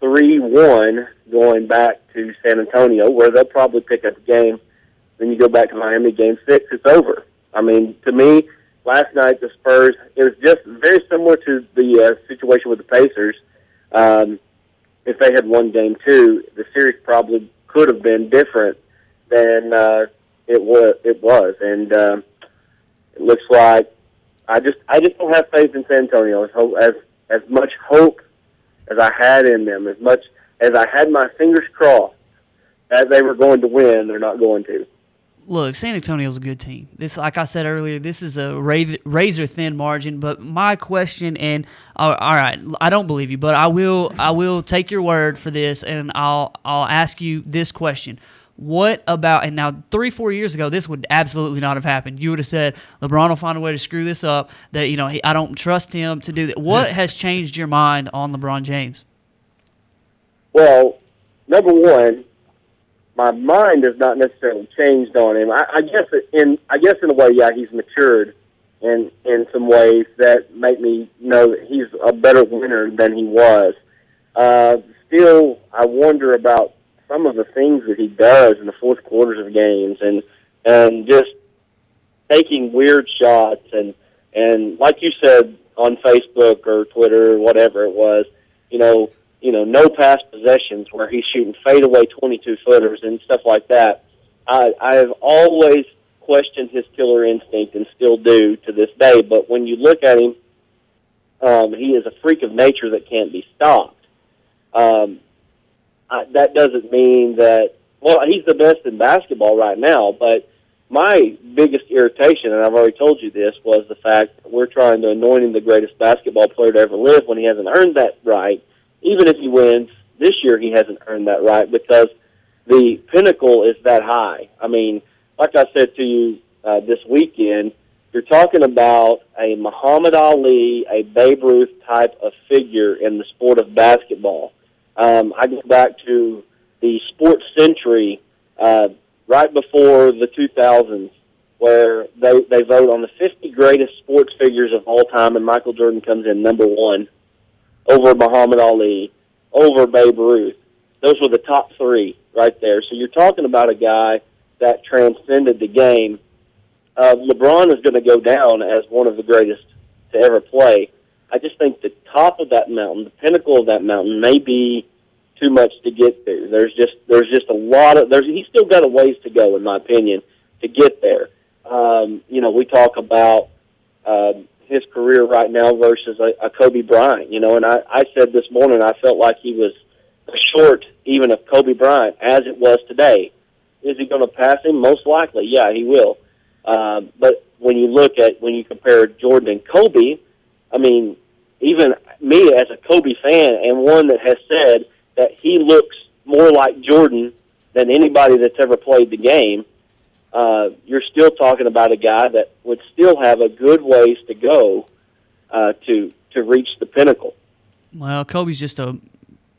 3-1 going back to San Antonio, where they'll probably pick up the game. Then you go back to Miami, Game 6, it's over. I mean, to me, last night the Spurs, it was just very similar to the situation with the Pacers. If they had won Game 2, the series probably could have been different than it was. And it looks like I just don't have faith in San Antonio as much hope as I had in them, as much as I had my fingers crossed that they were going to win. They're not going to. Look, San Antonio's a good team. This, like I said earlier, this is a razor-thin margin. But my question, and all right, I don't believe you, but I will take your word for this, and I'll ask you this question. What about, and now 3-4 years ago, this would absolutely not have happened. You would have said, LeBron will find a way to screw this up, that, I don't trust him to do that. What has changed your mind on LeBron James? Well, number one, my mind has not necessarily changed on him. I guess in a way, yeah, he's matured in some ways that make me know that he's a better winner than he was. Still, I wonder about some of the things that he does in the fourth quarters of games, and just taking weird shots, and like you said on Facebook or Twitter or whatever it was, no past possessions where he's shooting fadeaway 22-footers and stuff like that. I have always questioned his killer instinct and still do to this day, but when you look at him, he is a freak of nature that can't be stopped. That doesn't mean that, well, he's the best in basketball right now, but my biggest irritation, and I've already told you this, was the fact that we're trying to anoint him the greatest basketball player to ever live when he hasn't earned that right. Even if he wins this year, he hasn't earned that right because the pinnacle is that high. I mean, like I said to you this weekend, you're talking about a Muhammad Ali, a Babe Ruth type of figure in the sport of basketball. I go back to the Sports Century right before the 2000s, where they vote on the 50 greatest sports figures of all time, and Michael Jordan comes in number 1 over Muhammad Ali, over Babe Ruth. Those were the top 3 right there. So you're talking about a guy that transcended the game. LeBron is going to go down as one of the greatest to ever play. I just think the top of that mountain, the pinnacle of that mountain, may be too much to get to. There's just a lot of he's still got a ways to go, in my opinion, to get there. We talk about his career right now versus a Kobe Bryant. And I said this morning I felt like he was short even of Kobe Bryant as it was today. Is he going to pass him? Most likely, yeah, he will. But when you compare Jordan and Kobe, I mean, even me as a Kobe fan and one that has said that he looks more like Jordan than anybody that's ever played the game, you're still talking about a guy that would still have a good ways to go to reach the pinnacle. Well, Kobe's just a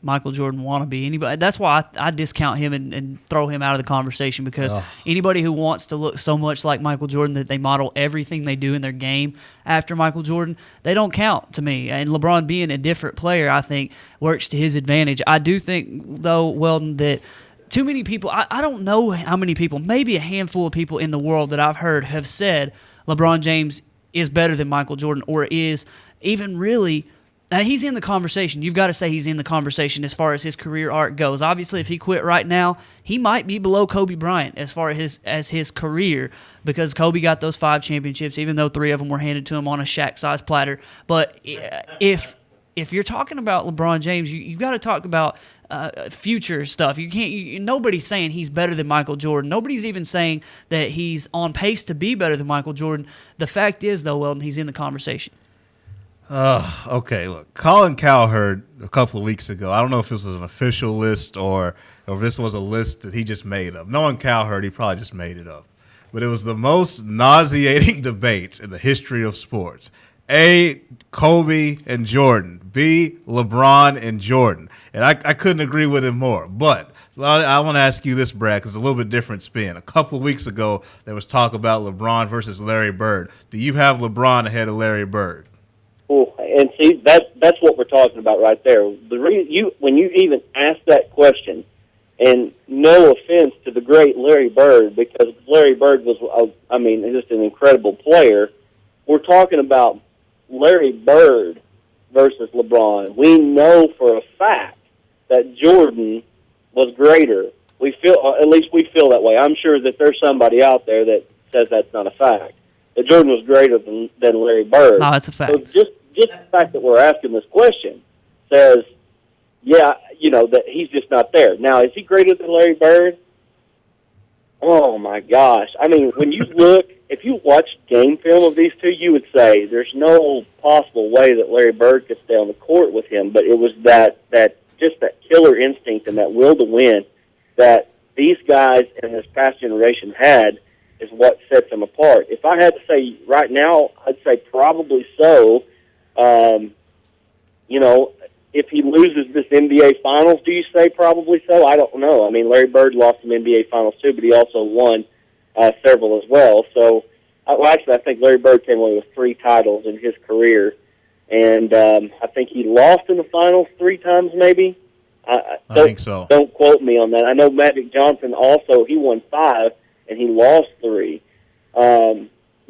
Michael Jordan wannabe. Anybody, that's why I discount him and throw him out of the conversation, because anybody who wants to look so much like Michael Jordan that they model everything they do in their game after Michael Jordan, they don't count to me. And LeBron being a different player, I think, works to his advantage. I do think, though, Weldon, that too many people, I don't know how many people, maybe a handful of people in the world that I've heard have said LeBron James is better than Michael Jordan, or is even really, he's in the conversation. You've got to say he's in the conversation as far as his career arc goes. Obviously, if he quit right now, he might be below Kobe Bryant as far as his career, because Kobe got those 5 championships, even though 3 of them were handed to him on a Shaq-sized platter. But if you're talking about LeBron James, you've got to talk about future stuff. You can't. Nobody's saying he's better than Michael Jordan. Nobody's even saying that he's on pace to be better than Michael Jordan. The fact is, though, Weldon, he's in the conversation. Okay, look, Colin Cowherd a couple of weeks ago, I don't know if this was an official list or if this was a list that he just made up. Knowing Cowherd, he probably just made it up. But it was the most nauseating debate in the history of sports. A, Kobe and Jordan. B, LeBron and Jordan. And I couldn't agree with him more. But I want to ask you this, Brad, because it's a little bit different spin. A couple of weeks ago, there was talk about LeBron versus Larry Bird. Do you have LeBron ahead of Larry Bird? Oh, and see, that's what we're talking about right there. The reason when you even ask that question, and no offense to the great Larry Bird, because Larry Bird was, just an incredible player. We're talking about Larry Bird versus LeBron. We know for a fact that Jordan was greater. We feel, at least we feel that way. I'm sure that there's somebody out there that says that's not a fact. That Jordan was greater than Larry Bird. No, that's a fact. So just the fact that we're asking this question says, yeah, that he's just not there. Now, is he greater than Larry Bird? Oh, my gosh. I mean, when you look, if you watch game film of these two, you would say there's no possible way that Larry Bird could stay on the court with him, but it was that killer instinct and that will to win that these guys in this past generation had is what sets them apart. If I had to say right now, I'd say probably so. If he loses this NBA Finals, do you say probably so? I don't know. I mean, Larry Bird lost some NBA Finals too, but he also won several as well. So, I think Larry Bird came away with 3 titles in his career, and I think he lost in the Finals 3 times maybe. I think so. Don't quote me on that. I know Magic Johnson also, he won 5, and he lost 3.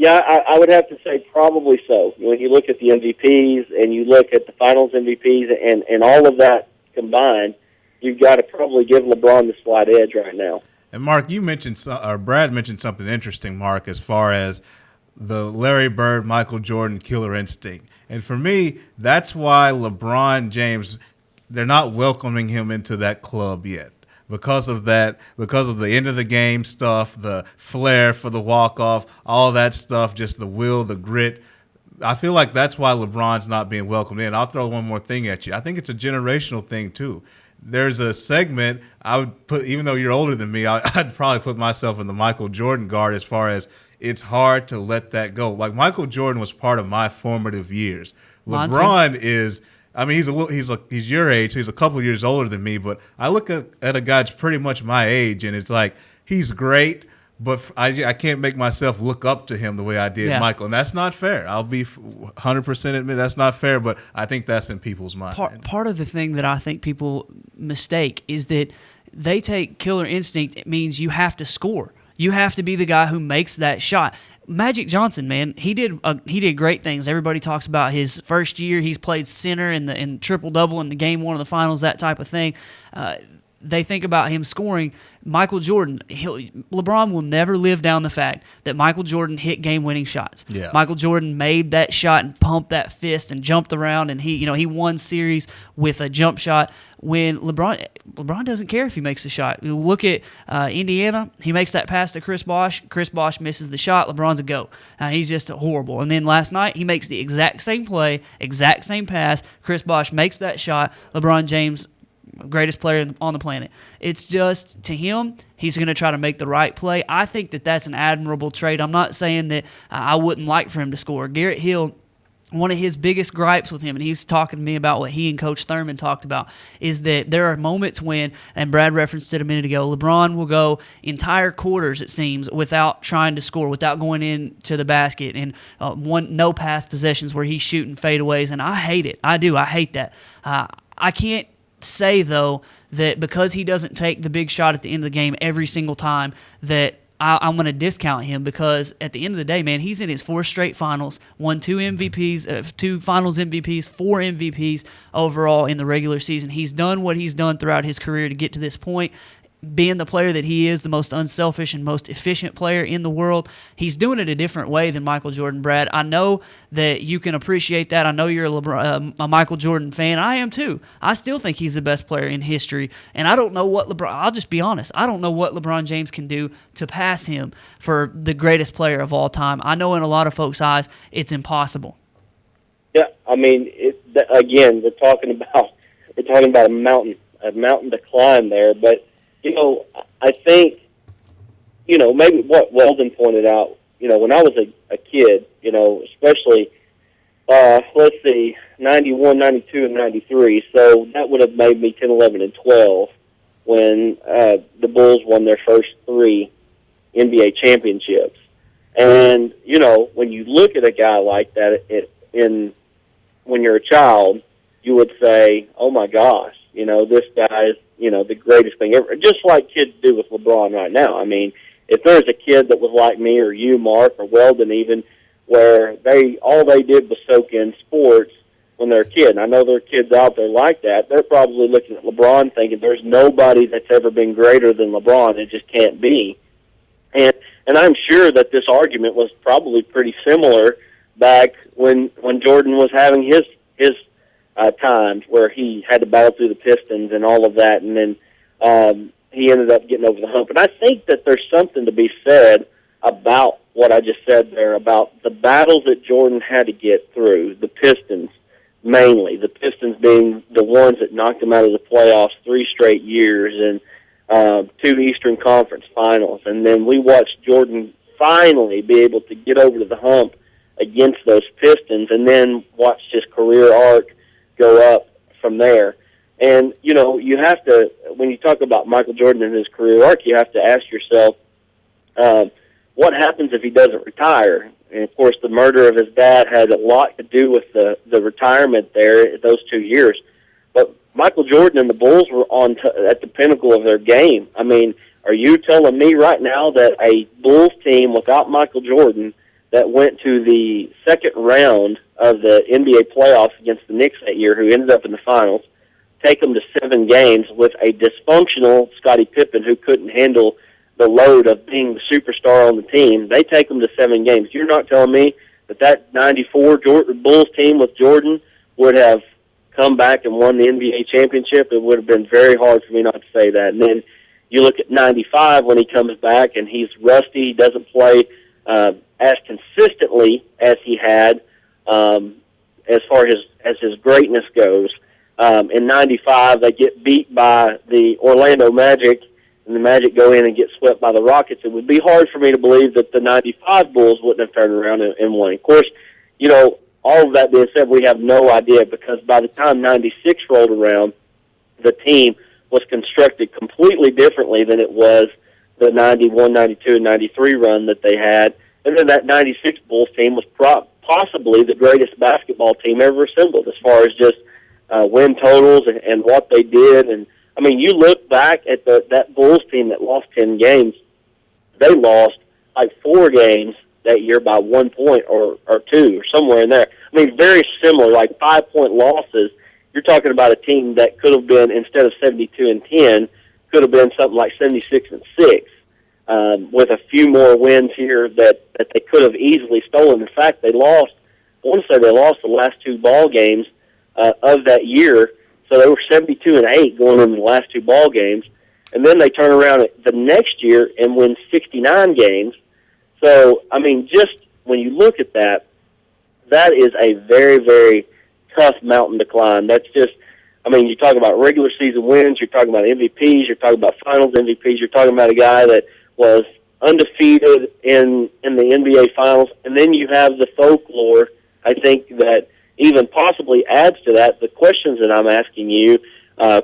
I would have to say probably so. When you look at the MVPs and you look at the Finals MVPs and all of that combined, you've got to probably give LeBron the slight edge right now. And Mark, you mentioned, or Brad mentioned something interesting, Mark, as far as the Larry Bird, Michael Jordan killer instinct. And for me, that's why LeBron James, they're not welcoming him into that club yet. Because of that, because of the end of the game stuff, the flair for the walk-off, all that stuff, just the will, the grit. I feel like that's why LeBron's not being welcomed in. I'll throw one more thing at you. I think it's a generational thing, too. There's a segment I would put, even though you're older than me, I'd probably put myself in the Michael Jordan guard as far as it's hard to let that go. Like, Michael Jordan was part of my formative years. LeBron is... I mean, he's your age. He's a couple of years older than me, but I look at a guy that's pretty much my age, and it's like he's great, but I can't make myself look up to him the way I did Michael, and that's not fair. I'll be 100% admit that's not fair, but I think that's in people's mind. Part of the thing that I think people mistake is that they take killer instinct. It means you have to score. You have to be the guy who makes that shot. Magic Johnson, man, he did great things. Everybody talks about his first year. He's played center in triple-double in the game 1 of the finals, that type of thing. They think about him scoring. Michael Jordan, LeBron will never live down the fact that Michael Jordan hit game-winning shots. Yeah. Michael Jordan made that shot and pumped that fist and jumped around, and he won series with a jump shot. When LeBron doesn't care if he makes a shot. You look at Indiana, he makes that pass to Chris Bosh. Chris Bosh misses the shot. LeBron's a go. He's just horrible. And then last night, he makes the exact same play, exact same pass. Chris Bosh makes that shot. LeBron James, greatest player on the planet. It's just, to him, he's going to try to make the right play. I think that that's an admirable trait. I'm not saying that I wouldn't like for him to score. Garrett Hill, one of his biggest gripes with him, and he's talking to me about what he and Coach Thurman talked about, is that there are moments when, and Brad referenced it a minute ago, LeBron will go entire quarters, it seems, without trying to score, without going into the basket, and no pass possessions where he's shooting fadeaways, and I hate it. I do. I hate that. I can't say, though, that because he doesn't take the big shot at the end of the game every single time that I'm going to discount him, because at the end of the day, man, he's in his 4 straight finals, won 2 MVPs, 2 finals MVPs, 4 MVPs overall in the regular season. He's done what he's done throughout his career to get to this point. Being the player that he is, the most unselfish and most efficient player in the world, he's doing it a different way than Michael Jordan, Brad. I know that you can appreciate that. I know you're a Michael Jordan fan. I am too. I still think he's the best player in history, and I don't know what I'll just be honest, I don't know what LeBron James can do to pass him for the greatest player of all time. I know in a lot of folks' eyes, it's impossible. Yeah, I mean, again, we're talking about a mountain to climb there. But I think maybe what Weldon pointed out. When I was a kid, especially let's see, 91, 92, and 93. So that would have made me 10, 11, and 12 when the Bulls won their first 3 NBA championships. And when you look at a guy like that, when you're a child, you would say, "Oh my gosh, this guy is the greatest thing ever." Just like kids do with LeBron right now. I mean, if there's a kid that was like me or you, Mark, or Weldon even, where all they did was soak in sports when they're a kid. And I know there are kids out there like that. They're probably looking at LeBron thinking there's nobody that's ever been greater than LeBron. It just can't be. And I'm sure that this argument was probably pretty similar back when Jordan was having his times where he had to battle through the Pistons and all of that, and then he ended up getting over the hump. And I think that there's something to be said about what I just said there, about the battles that Jordan had to get through, the Pistons mainly, the Pistons being the ones that knocked him out of the playoffs 3 straight years and 2 Eastern Conference finals. And then we watched Jordan finally be able to get over to the hump against those Pistons, and then watched his career arc go up from there. And, you have to, when you talk about Michael Jordan and his career arc, you have to ask yourself, what happens if he doesn't retire? And, of course, the murder of his dad had a lot to do with the retirement there those 2 years. But Michael Jordan and the Bulls were at the pinnacle of their game. I mean, are you telling me right now that a Bulls team without Michael Jordan that went to the second round of the NBA playoffs against the Knicks that year, who ended up in the finals, take them to 7 games with a dysfunctional Scottie Pippen who couldn't handle the load of being the superstar on the team? They take them to 7 games. You're not telling me that 94 Bulls team with Jordan would have come back and won the NBA championship? It would have been very hard for me not to say that. And then you look at 95 when he comes back and he's rusty, he doesn't play as consistently as he had as far as his greatness goes. In 95, they get beat by the Orlando Magic, and the Magic go in and get swept by the Rockets. It would be hard for me to believe that the 95 Bulls wouldn't have turned around and won. Of course, all of that being said, we have no idea, because by the time 96 rolled around, the team was constructed completely differently than it was the 91, 92, and 93 run that they had. And then that 96 Bulls team was possibly the greatest basketball team ever assembled as far as just win totals and what they did. And, I mean, you look back at that Bulls team that lost 10 games, they lost like 4 games that year by 1 point or 2 or somewhere in there. I mean, very similar, like 5-point losses. You're talking about a team that could have been, instead of 72-10, could have been something like 76-6. With a few more wins here that they could have easily stolen. In fact, I want to say they lost the last 2 ball games of that year, so they were 72-8 going into the last 2 ball games, and then they turn around the next year and win 69 games. So, I mean, just when you look at that, that is a very, very tough mountain to climb. That's just, I mean, you talk about regular season wins, you're talking about MVPs, you're talking about finals MVPs, you're talking about a guy that was undefeated in the NBA Finals, and then you have the folklore, I think, that even possibly adds to that. The questions that I'm asking you,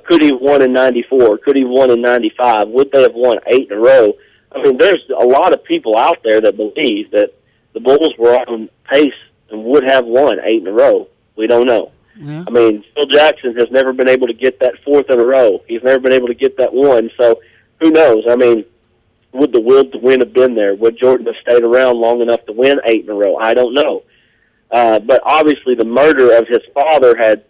could he have won in 94? Could he have won in 95? Would they have won 8 in a row? I mean, there's a lot of people out there that believe that the Bulls were on pace and would have won 8 in a row. We don't know. Yeah. I mean, Phil Jackson has never been able to get that 4th in a row. He's never been able to get that 1. So who knows? I mean, would the will to win have been there? Would Jordan have stayed around long enough to win 8 in a row? I don't know. But obviously the murder of his father had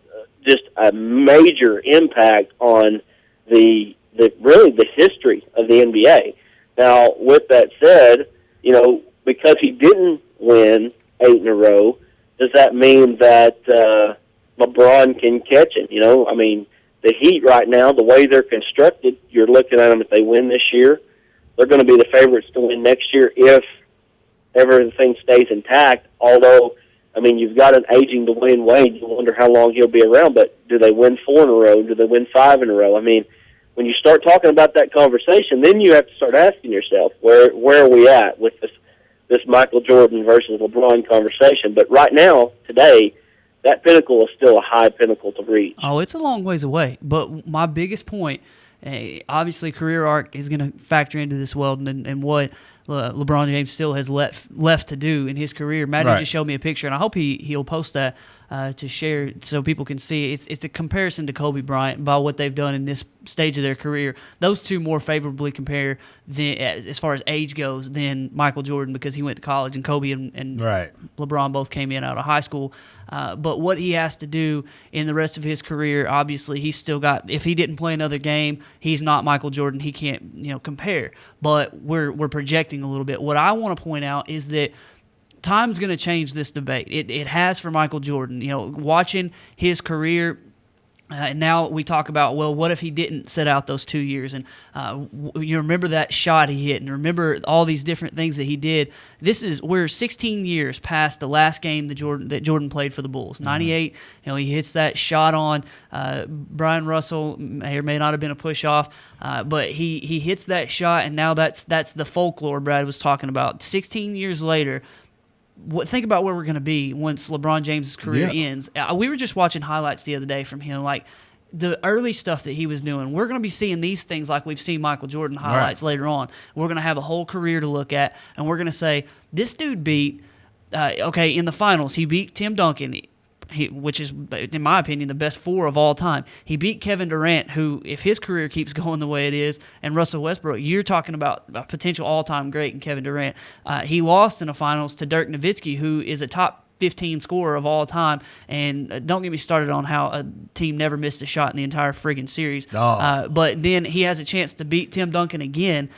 just a major impact on the history of the NBA. Now, with that said, because he didn't win 8 in a row, does that mean that LeBron can catch him? I mean, the Heat right now, the way they're constructed, you're looking at them, if they win this year, they're going to be the favorites to win next year if everything stays intact, although I mean, you've got an aging Dwayne Wade. You wonder how long he'll be around, but do they win 4 in a row? Do they win 5 in a row? I mean, when you start talking about that conversation, then you have to start asking yourself, where are we at with this Michael Jordan versus LeBron conversation? But right now, today, that pinnacle is still a high pinnacle to reach. Oh, it's a long ways away. But my biggest point, obviously career arc is going to factor into this world and what LeBron James still has left to do in his career. Maddie just showed me a picture, and I hope he'll post that to share so people can see. It's a comparison to Kobe Bryant by what they've done in this stage of their career. Those two more favorably compare as far as age goes than Michael Jordan, because he went to college, and Kobe and LeBron both came in out of high school. But what he has to do in the rest of his career, obviously he's still got, if he didn't play another game, he's not Michael Jordan. He can't compare. But we're projecting a little bit. What I want to point out is that time's going to change this debate. It has for Michael Jordan. Watching his career. And now we talk about, well, what if he didn't set out those 2 years? And you remember that shot he hit, and remember all these different things that he did. We're 16 years past the last game that Jordan played for the Bulls. 98, he hits that shot on Brian Russell. May or may not have been a push off, but he hits that shot, and now that's the folklore Brad was talking about. 16 years later. Think about where we're going to be once LeBron James' career ends. We were just watching highlights the other day from him, like the early stuff that he was doing. We're going to be seeing these things like we've seen Michael Jordan highlights later on. We're going to have a whole career to look at, and we're going to say, this dude beat, in the finals, he beat Tim Duncan, which is, in my opinion, the best 4 of all time. He beat Kevin Durant, who, if his career keeps going the way it is, and Russell Westbrook, you're talking about a potential all-time great in Kevin Durant. He lost in the finals to Dirk Nowitzki, who is a top 15 scorer of all time. And don't get me started on how a team never missed a shot in the entire friggin' series. But then he has a chance to beat Tim Duncan again.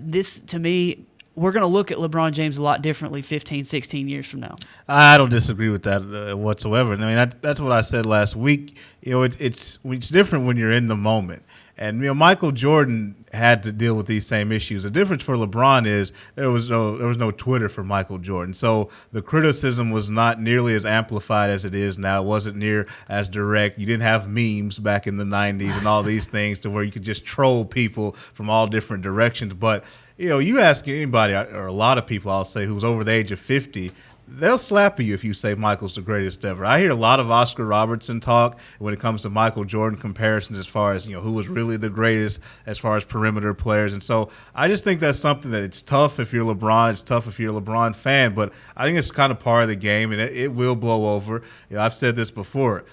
This, to me, we're going to look at LeBron James a lot differently 15, 16 years from now. I don't disagree with that whatsoever. I mean, that's what I said last week. It's different when you're in the moment. And Michael Jordan had to deal with these same issues. The difference for LeBron is there was no Twitter for Michael Jordan, so the criticism was not nearly as amplified as it is now. It wasn't near as direct. You didn't have memes back in the 90s and all these things to where you could just troll people from all different directions. But you ask anybody, or a lot of people, I'll say, who's over the age of 50. They'll slap you if you say Michael's the greatest ever. I hear a lot of Oscar Robertson talk when it comes to Michael Jordan comparisons as far as, who was really the greatest as far as perimeter players. And so I just think that's something that it's tough if you're LeBron. It's tough if you're a LeBron fan. But I think it's kind of part of the game, and it will blow over. I've said this before.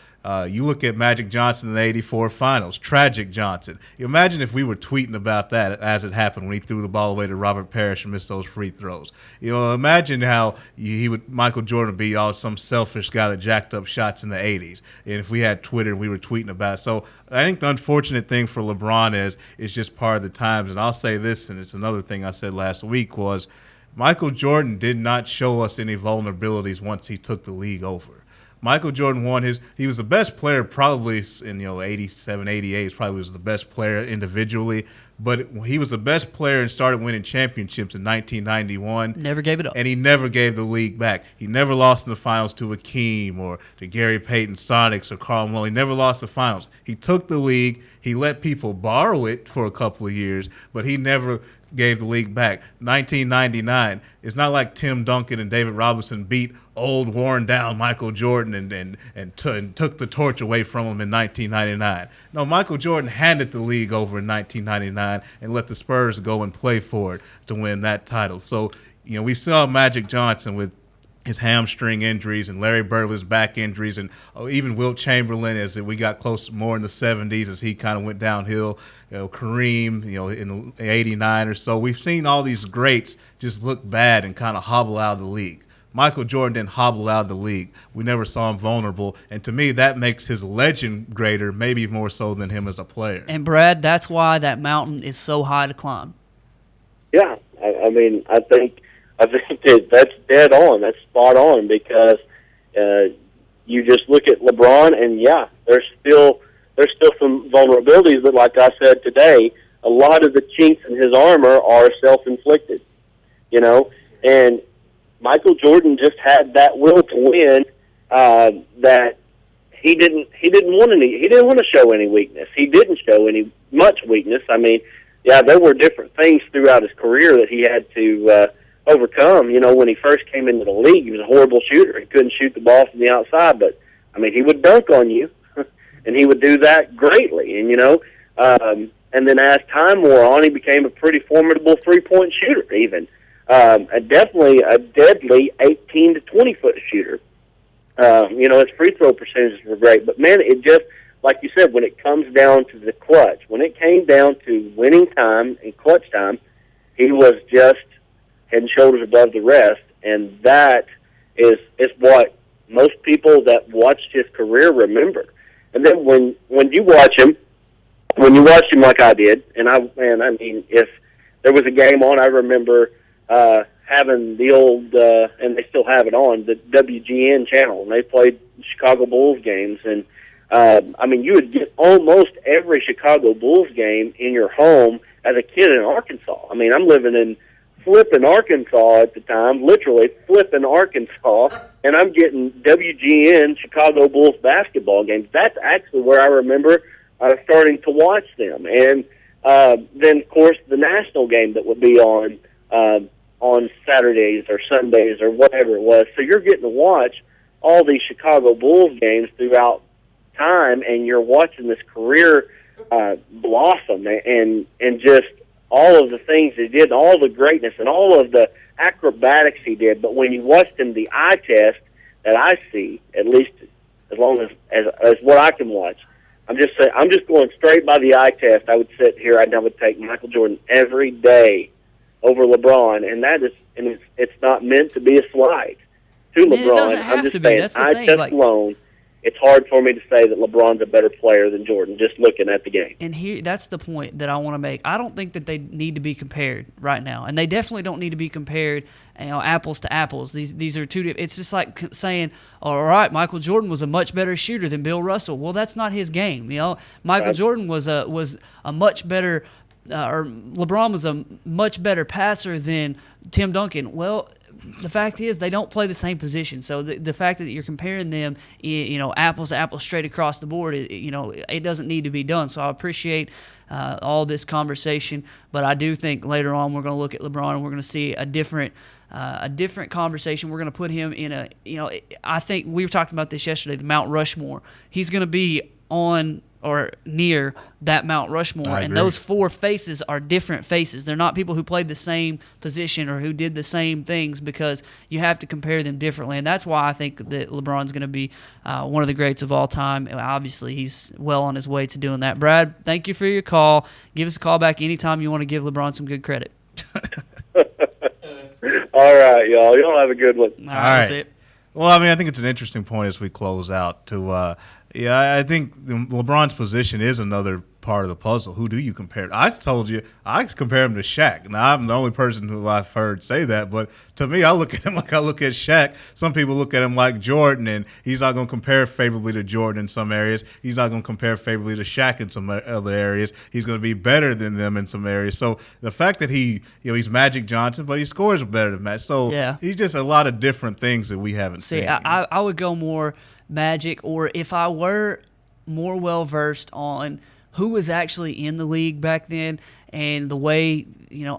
You look at Magic Johnson in the '84 finals, tragic Johnson. Imagine if we were tweeting about that as it happened when he threw the ball away to Robert Parrish and missed those free throws. Imagine how Michael Jordan would be some selfish guy that jacked up shots in the '80s. And if we had Twitter and we were tweeting about it. So I think the unfortunate thing for LeBron is it's just part of the times. And I'll say this, and it's another thing I said last week, was Michael Jordan did not show us any vulnerabilities once he took the league over. Michael Jordan he was the best player probably in 87, 88. He probably was the best player individually, but he was the best player and started winning championships in 1991. Never gave it up. And he never gave the league back. He never lost in the finals to Hakeem or to Gary Payton Sonics or Karl Malone. He never lost the finals. He took the league. He let people borrow it for a couple of years, but he never gave the league back. 1999, it's not like Tim Duncan and David Robinson beat old, worn-down Michael Jordan and took the torch away from him in 1999. No, Michael Jordan handed the league over in 1999 and let the Spurs go and play for it to win that title. So, we saw Magic Johnson with his hamstring injuries and Larry Bird with his back injuries, and even Wilt Chamberlain as we got close more in the 70s as he kind of went downhill. Kareem, in '89 or so. We've seen all these greats just look bad and kind of hobble out of the league. Michael Jordan didn't hobble out of the league. We never saw him vulnerable, and to me, that makes his legend greater, maybe more so than him as a player. And Brad, that's why that mountain is so high to climb. Yeah, I mean, I think that's dead on. That's spot on, because you just look at LeBron, and there's still some vulnerabilities. But like I said today, a lot of the chinks in his armor are self-inflicted. And Michael Jordan just had that will to win. That he didn't want to show any weakness. He didn't show much weakness. I mean, yeah, there were different things throughout his career that he had to overcome. You know, when he first came into the league, he was a horrible shooter. He couldn't shoot the ball from the outside, but I mean, he would dunk on you, and he would do that greatly. And and then as time wore on, he became a pretty formidable 3-point shooter, even definitely a deadly 18 to 20-foot shooter. His free throw percentages were great, but man, it just, like you said, when it comes down to the clutch, when it came down to winning time and clutch time, he was just head and shoulders above the rest, and that is what most people that watched his career remember. And then when you watch him like I did, and I mean, if there was a game on, I remember having the old, and they still have it on, the WGN channel, and they played Chicago Bulls games, and I mean, you would get almost every Chicago Bulls game in your home as a kid in Arkansas. I mean, I'm living in flipping Arkansas at the time, literally flipping Arkansas, and I'm getting WGN Chicago Bulls basketball games. That's actually where I remember starting to watch them. And then, of course, the national game that would be on Saturdays or Sundays or whatever it was. So you're getting to watch all these Chicago Bulls games throughout time, and you're watching this career blossom and just all of the things he did, all the greatness and all of the acrobatics he did. But when you watched him, the eye test that I see, at least as long as what I can watch, I'm just going straight by the eye test. I would sit here and I would take Michael Jordan every day over LeBron, and it's not meant to be a slight to LeBron. It doesn't have I'm just to be. saying, That's the eye thing. test alone, it's hard for me to say that LeBron's a better player than Jordan, just looking at the game. And that's the point that I want to make. I don't think that they need to be compared right now, and they definitely don't need to be compared, apples to apples. These are two. It's just like saying, all right, Michael Jordan was a much better shooter than Bill Russell. Well, that's not his game. Michael Jordan was a much better, or LeBron was a much better passer than Tim Duncan. Well, the fact is they don't play the same position. So the fact that you're comparing them, apples to apples straight across the board, it doesn't need to be done. So I appreciate all this conversation, but I do think later on we're going to look at LeBron and we're going to see a different conversation. We're going to put him in I think we were talking about this yesterday, the Mount Rushmore. He's going to be on or near that Mount Rushmore, and those four faces are different faces. They're not people who played the same position or who did the same things, because you have to compare them differently, and that's why I think that LeBron's going to be one of the greats of all time. Obviously, he's well on his way to doing that. Brad, thank you for your call. Give us a call back anytime you want to give LeBron some good credit. All right, y'all. Y'all have a good one. All right. That's it. Well, I think it's an interesting point as we close out to I think LeBron's position is another part of the puzzle. Who do you compare? I told you I compare him to Shaq. Now, I'm the only person who I've heard say that, but to me, I look at him like I look at Shaq. Some people look at him like Jordan, and he's not going to compare favorably to Jordan in some areas. He's not going to compare favorably to Shaq in some other areas. He's going to be better than them in some areas. So the fact that he's Magic Johnson, but he scores better than Magic. So he's just a lot of different things that we haven't seen. I would go more Magic, or if I were more well-versed on who was actually in the league back then and the way,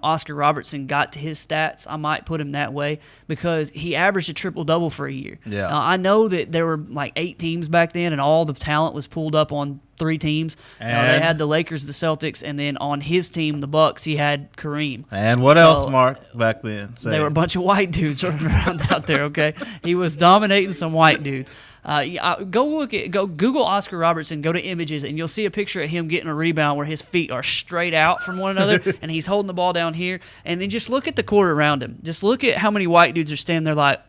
Oscar Robertson got to his stats, I might put him that way, because he averaged a triple-double for a year. Yeah. Now, I know that there were like 8 teams back then, and all the talent was pulled up on 3 teams. They had the Lakers, the Celtics, and then on his team, the Bucks, he had Kareem. And what else, Mark, back then? They were a bunch of white dudes running around out there, okay? He was dominating some white dudes. Go Google Oscar Robertson, go to images, and you'll see a picture of him getting a rebound where his feet are straight out from one another, and he's holding the ball down here. And then just look at the court around him. Just look at how many white dudes are standing there like,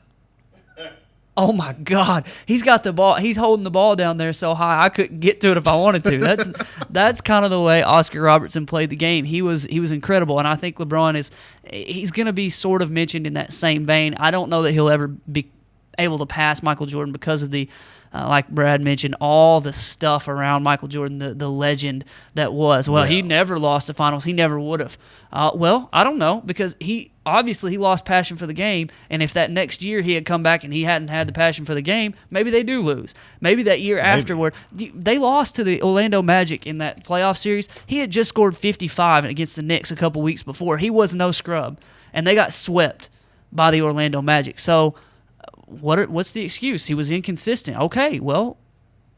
oh my God, he's got the ball. He's holding the ball down there so high I couldn't get to it if I wanted to. That's kind of the way Oscar Robertson played the game. He was incredible, and I think LeBron he's going to be sort of mentioned in that same vein. I don't know that he'll ever able to pass Michael Jordan because of the, like Brad mentioned, all the stuff around Michael Jordan, the legend that was. Well, he never lost the finals. He never would have. Well, I don't know, because he lost passion for the game, and if that next year he had come back and he hadn't had the passion for the game, maybe they do lose. Maybe that year afterward, they lost to the Orlando Magic in that playoff series. He had just scored 55 against the Knicks a couple weeks before. He was no scrub, and they got swept by the Orlando Magic. So what's the excuse? He was inconsistent. Okay, well,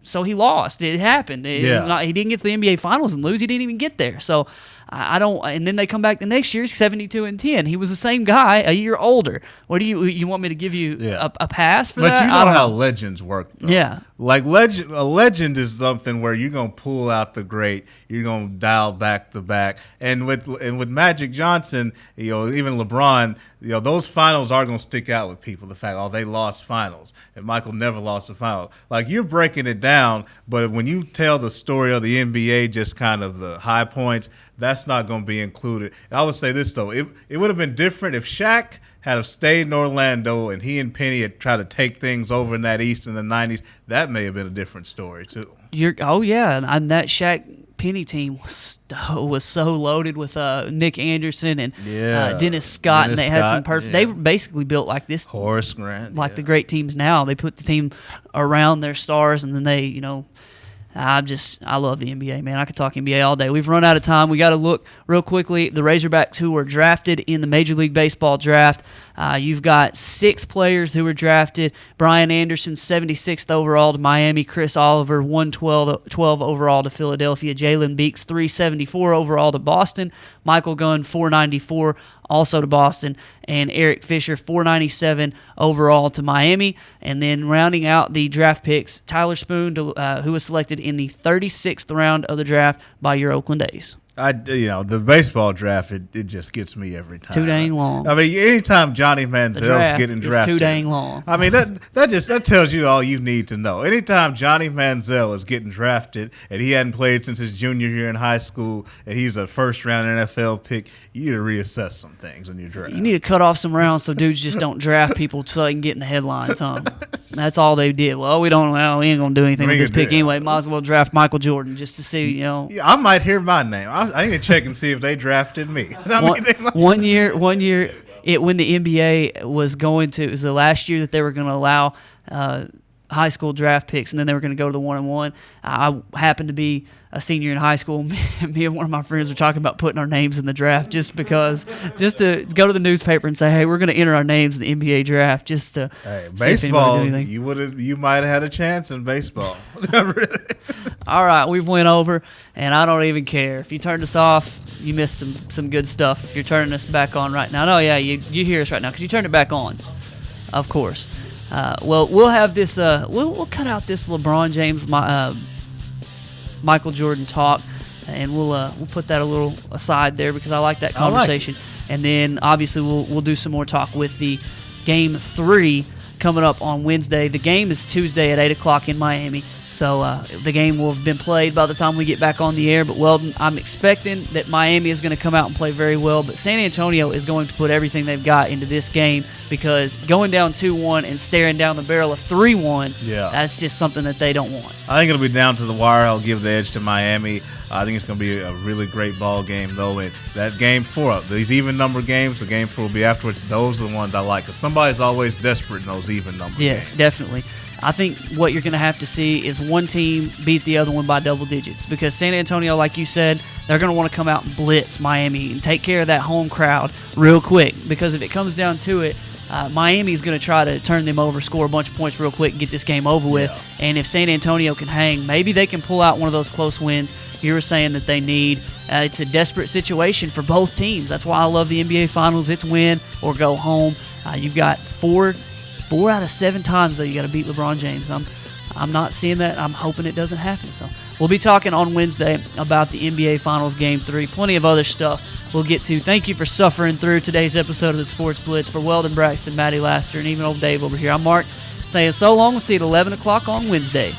so he lost. It happened. He didn't get to the NBA Finals and lose. He didn't even get there. So I don't. And then they come back the next year, 72-10. He was the same guy, a year older. What do you want me to give you a pass for that? But you know how legends work, though. Yeah. Like a legend is something where you're gonna pull out the great, you're gonna dial back the back. And with Magic Johnson, even LeBron, those finals are gonna stick out with people. The fact, they lost finals, and Michael never lost a final. Like, you're breaking it down, but when you tell the story of the NBA, just kind of the high points, that's not going to be included. I would say this, though. It would have been different if Shaq had have stayed in Orlando and he and Penny had tried to take things over in that East in the 90s. That may have been a different story, too. And that Shaq Penny team was so loaded with Nick Anderson and Dennis Scott, and they had some perfect. They were basically built like this. Horace Grant, like the great teams now. They put the team around their stars, and then they, I love the NBA, man. I could talk NBA all day. We've run out of time. We got to look real quickly. The Razorbacks who were drafted in the Major League Baseball draft. You've got 6 players who were drafted. Brian Anderson, 76th overall to Miami. Chris Oliver, 112 overall to Philadelphia. Jalen Beeks, 374 overall to Boston. Michael Gunn, 494 also to Boston. And Eric Fisher, 497 overall to Miami. And then rounding out the draft picks, Tyler Spoon, who was selected in the 36th round of the draft by your Oakland A's. The baseball draft, it just gets me every time. Too dang long. I mean, anytime Johnny Manziel's getting drafted, too dang long. I mean, that tells you all you need to know. Anytime Johnny Manziel is getting drafted and he hadn't played since his junior year in high school and he's a first-round NFL pick, you need to reassess some things on your draft. You need to cut off some rounds so dudes just don't draft people so they can get in the headlines, huh? That's all they did. Well, we ain't going to do anything with this pick anyway. Might as well draft Michael Jordan just to see, Yeah, I might hear my name. I need to check and see if they drafted me. One year, when the NBA was it was the last year that they were going to allow high school draft picks, and then they were going to go to the 1-on-1. I happened to be a senior in high school. Me and one of my friends were talking about putting our names in the draft just to go to the newspaper and say, hey, we're going to enter our names in the NBA draft just to see baseball. If anything. You might have had a chance in baseball. All right, we've went over, and I don't even care. If you turned us off, you missed some good stuff. If you're turning us back on right now, no, yeah, you hear us right now because you turned it back on, of course. Well, we'll have this. We'll cut out this LeBron James, Michael Jordan talk, and we'll put that a little aside there because I like that conversation. And then obviously we'll do some more talk with the Game 3 coming up on Wednesday. The game is Tuesday at 8:00 in Miami. So the game will have been played by the time we get back on the air. But, Weldon, I'm expecting that Miami is going to come out and play very well. But San Antonio is going to put everything they've got into this game because going down 2-1 and staring down the barrel of 3-1, that's just something that they don't want. I think it'll be down to the wire. I'll give the edge to Miami. I think it's going to be a really great ball game, though. And that Game 4, these even-number games, the Game 4 will be afterwards. Those are the ones I like because somebody's always desperate in those even-number games. Yes, definitely. I think what you're going to have to see is one team beat the other one by double digits because San Antonio, like you said, they're going to want to come out and blitz Miami and take care of that home crowd real quick because if it comes down to it, Miami's going to try to turn them over, score a bunch of points real quick, and get this game over with. And if San Antonio can hang, maybe they can pull out one of those close wins you were saying that they need. It's a desperate situation for both teams. That's why I love the NBA Finals. It's win or go home. You've got four out of 7 times, though, you got to beat LeBron James. I'm not seeing that. I'm hoping it doesn't happen. So we'll be talking on Wednesday about the NBA Finals Game 3. Plenty of other stuff we'll get to. Thank you for suffering through today's episode of the Sports Blitz. For Weldon Braxton, Matty Laster, and even old Dave over here, I'm Mark saying so long. We'll see you at 11 o'clock on Wednesday.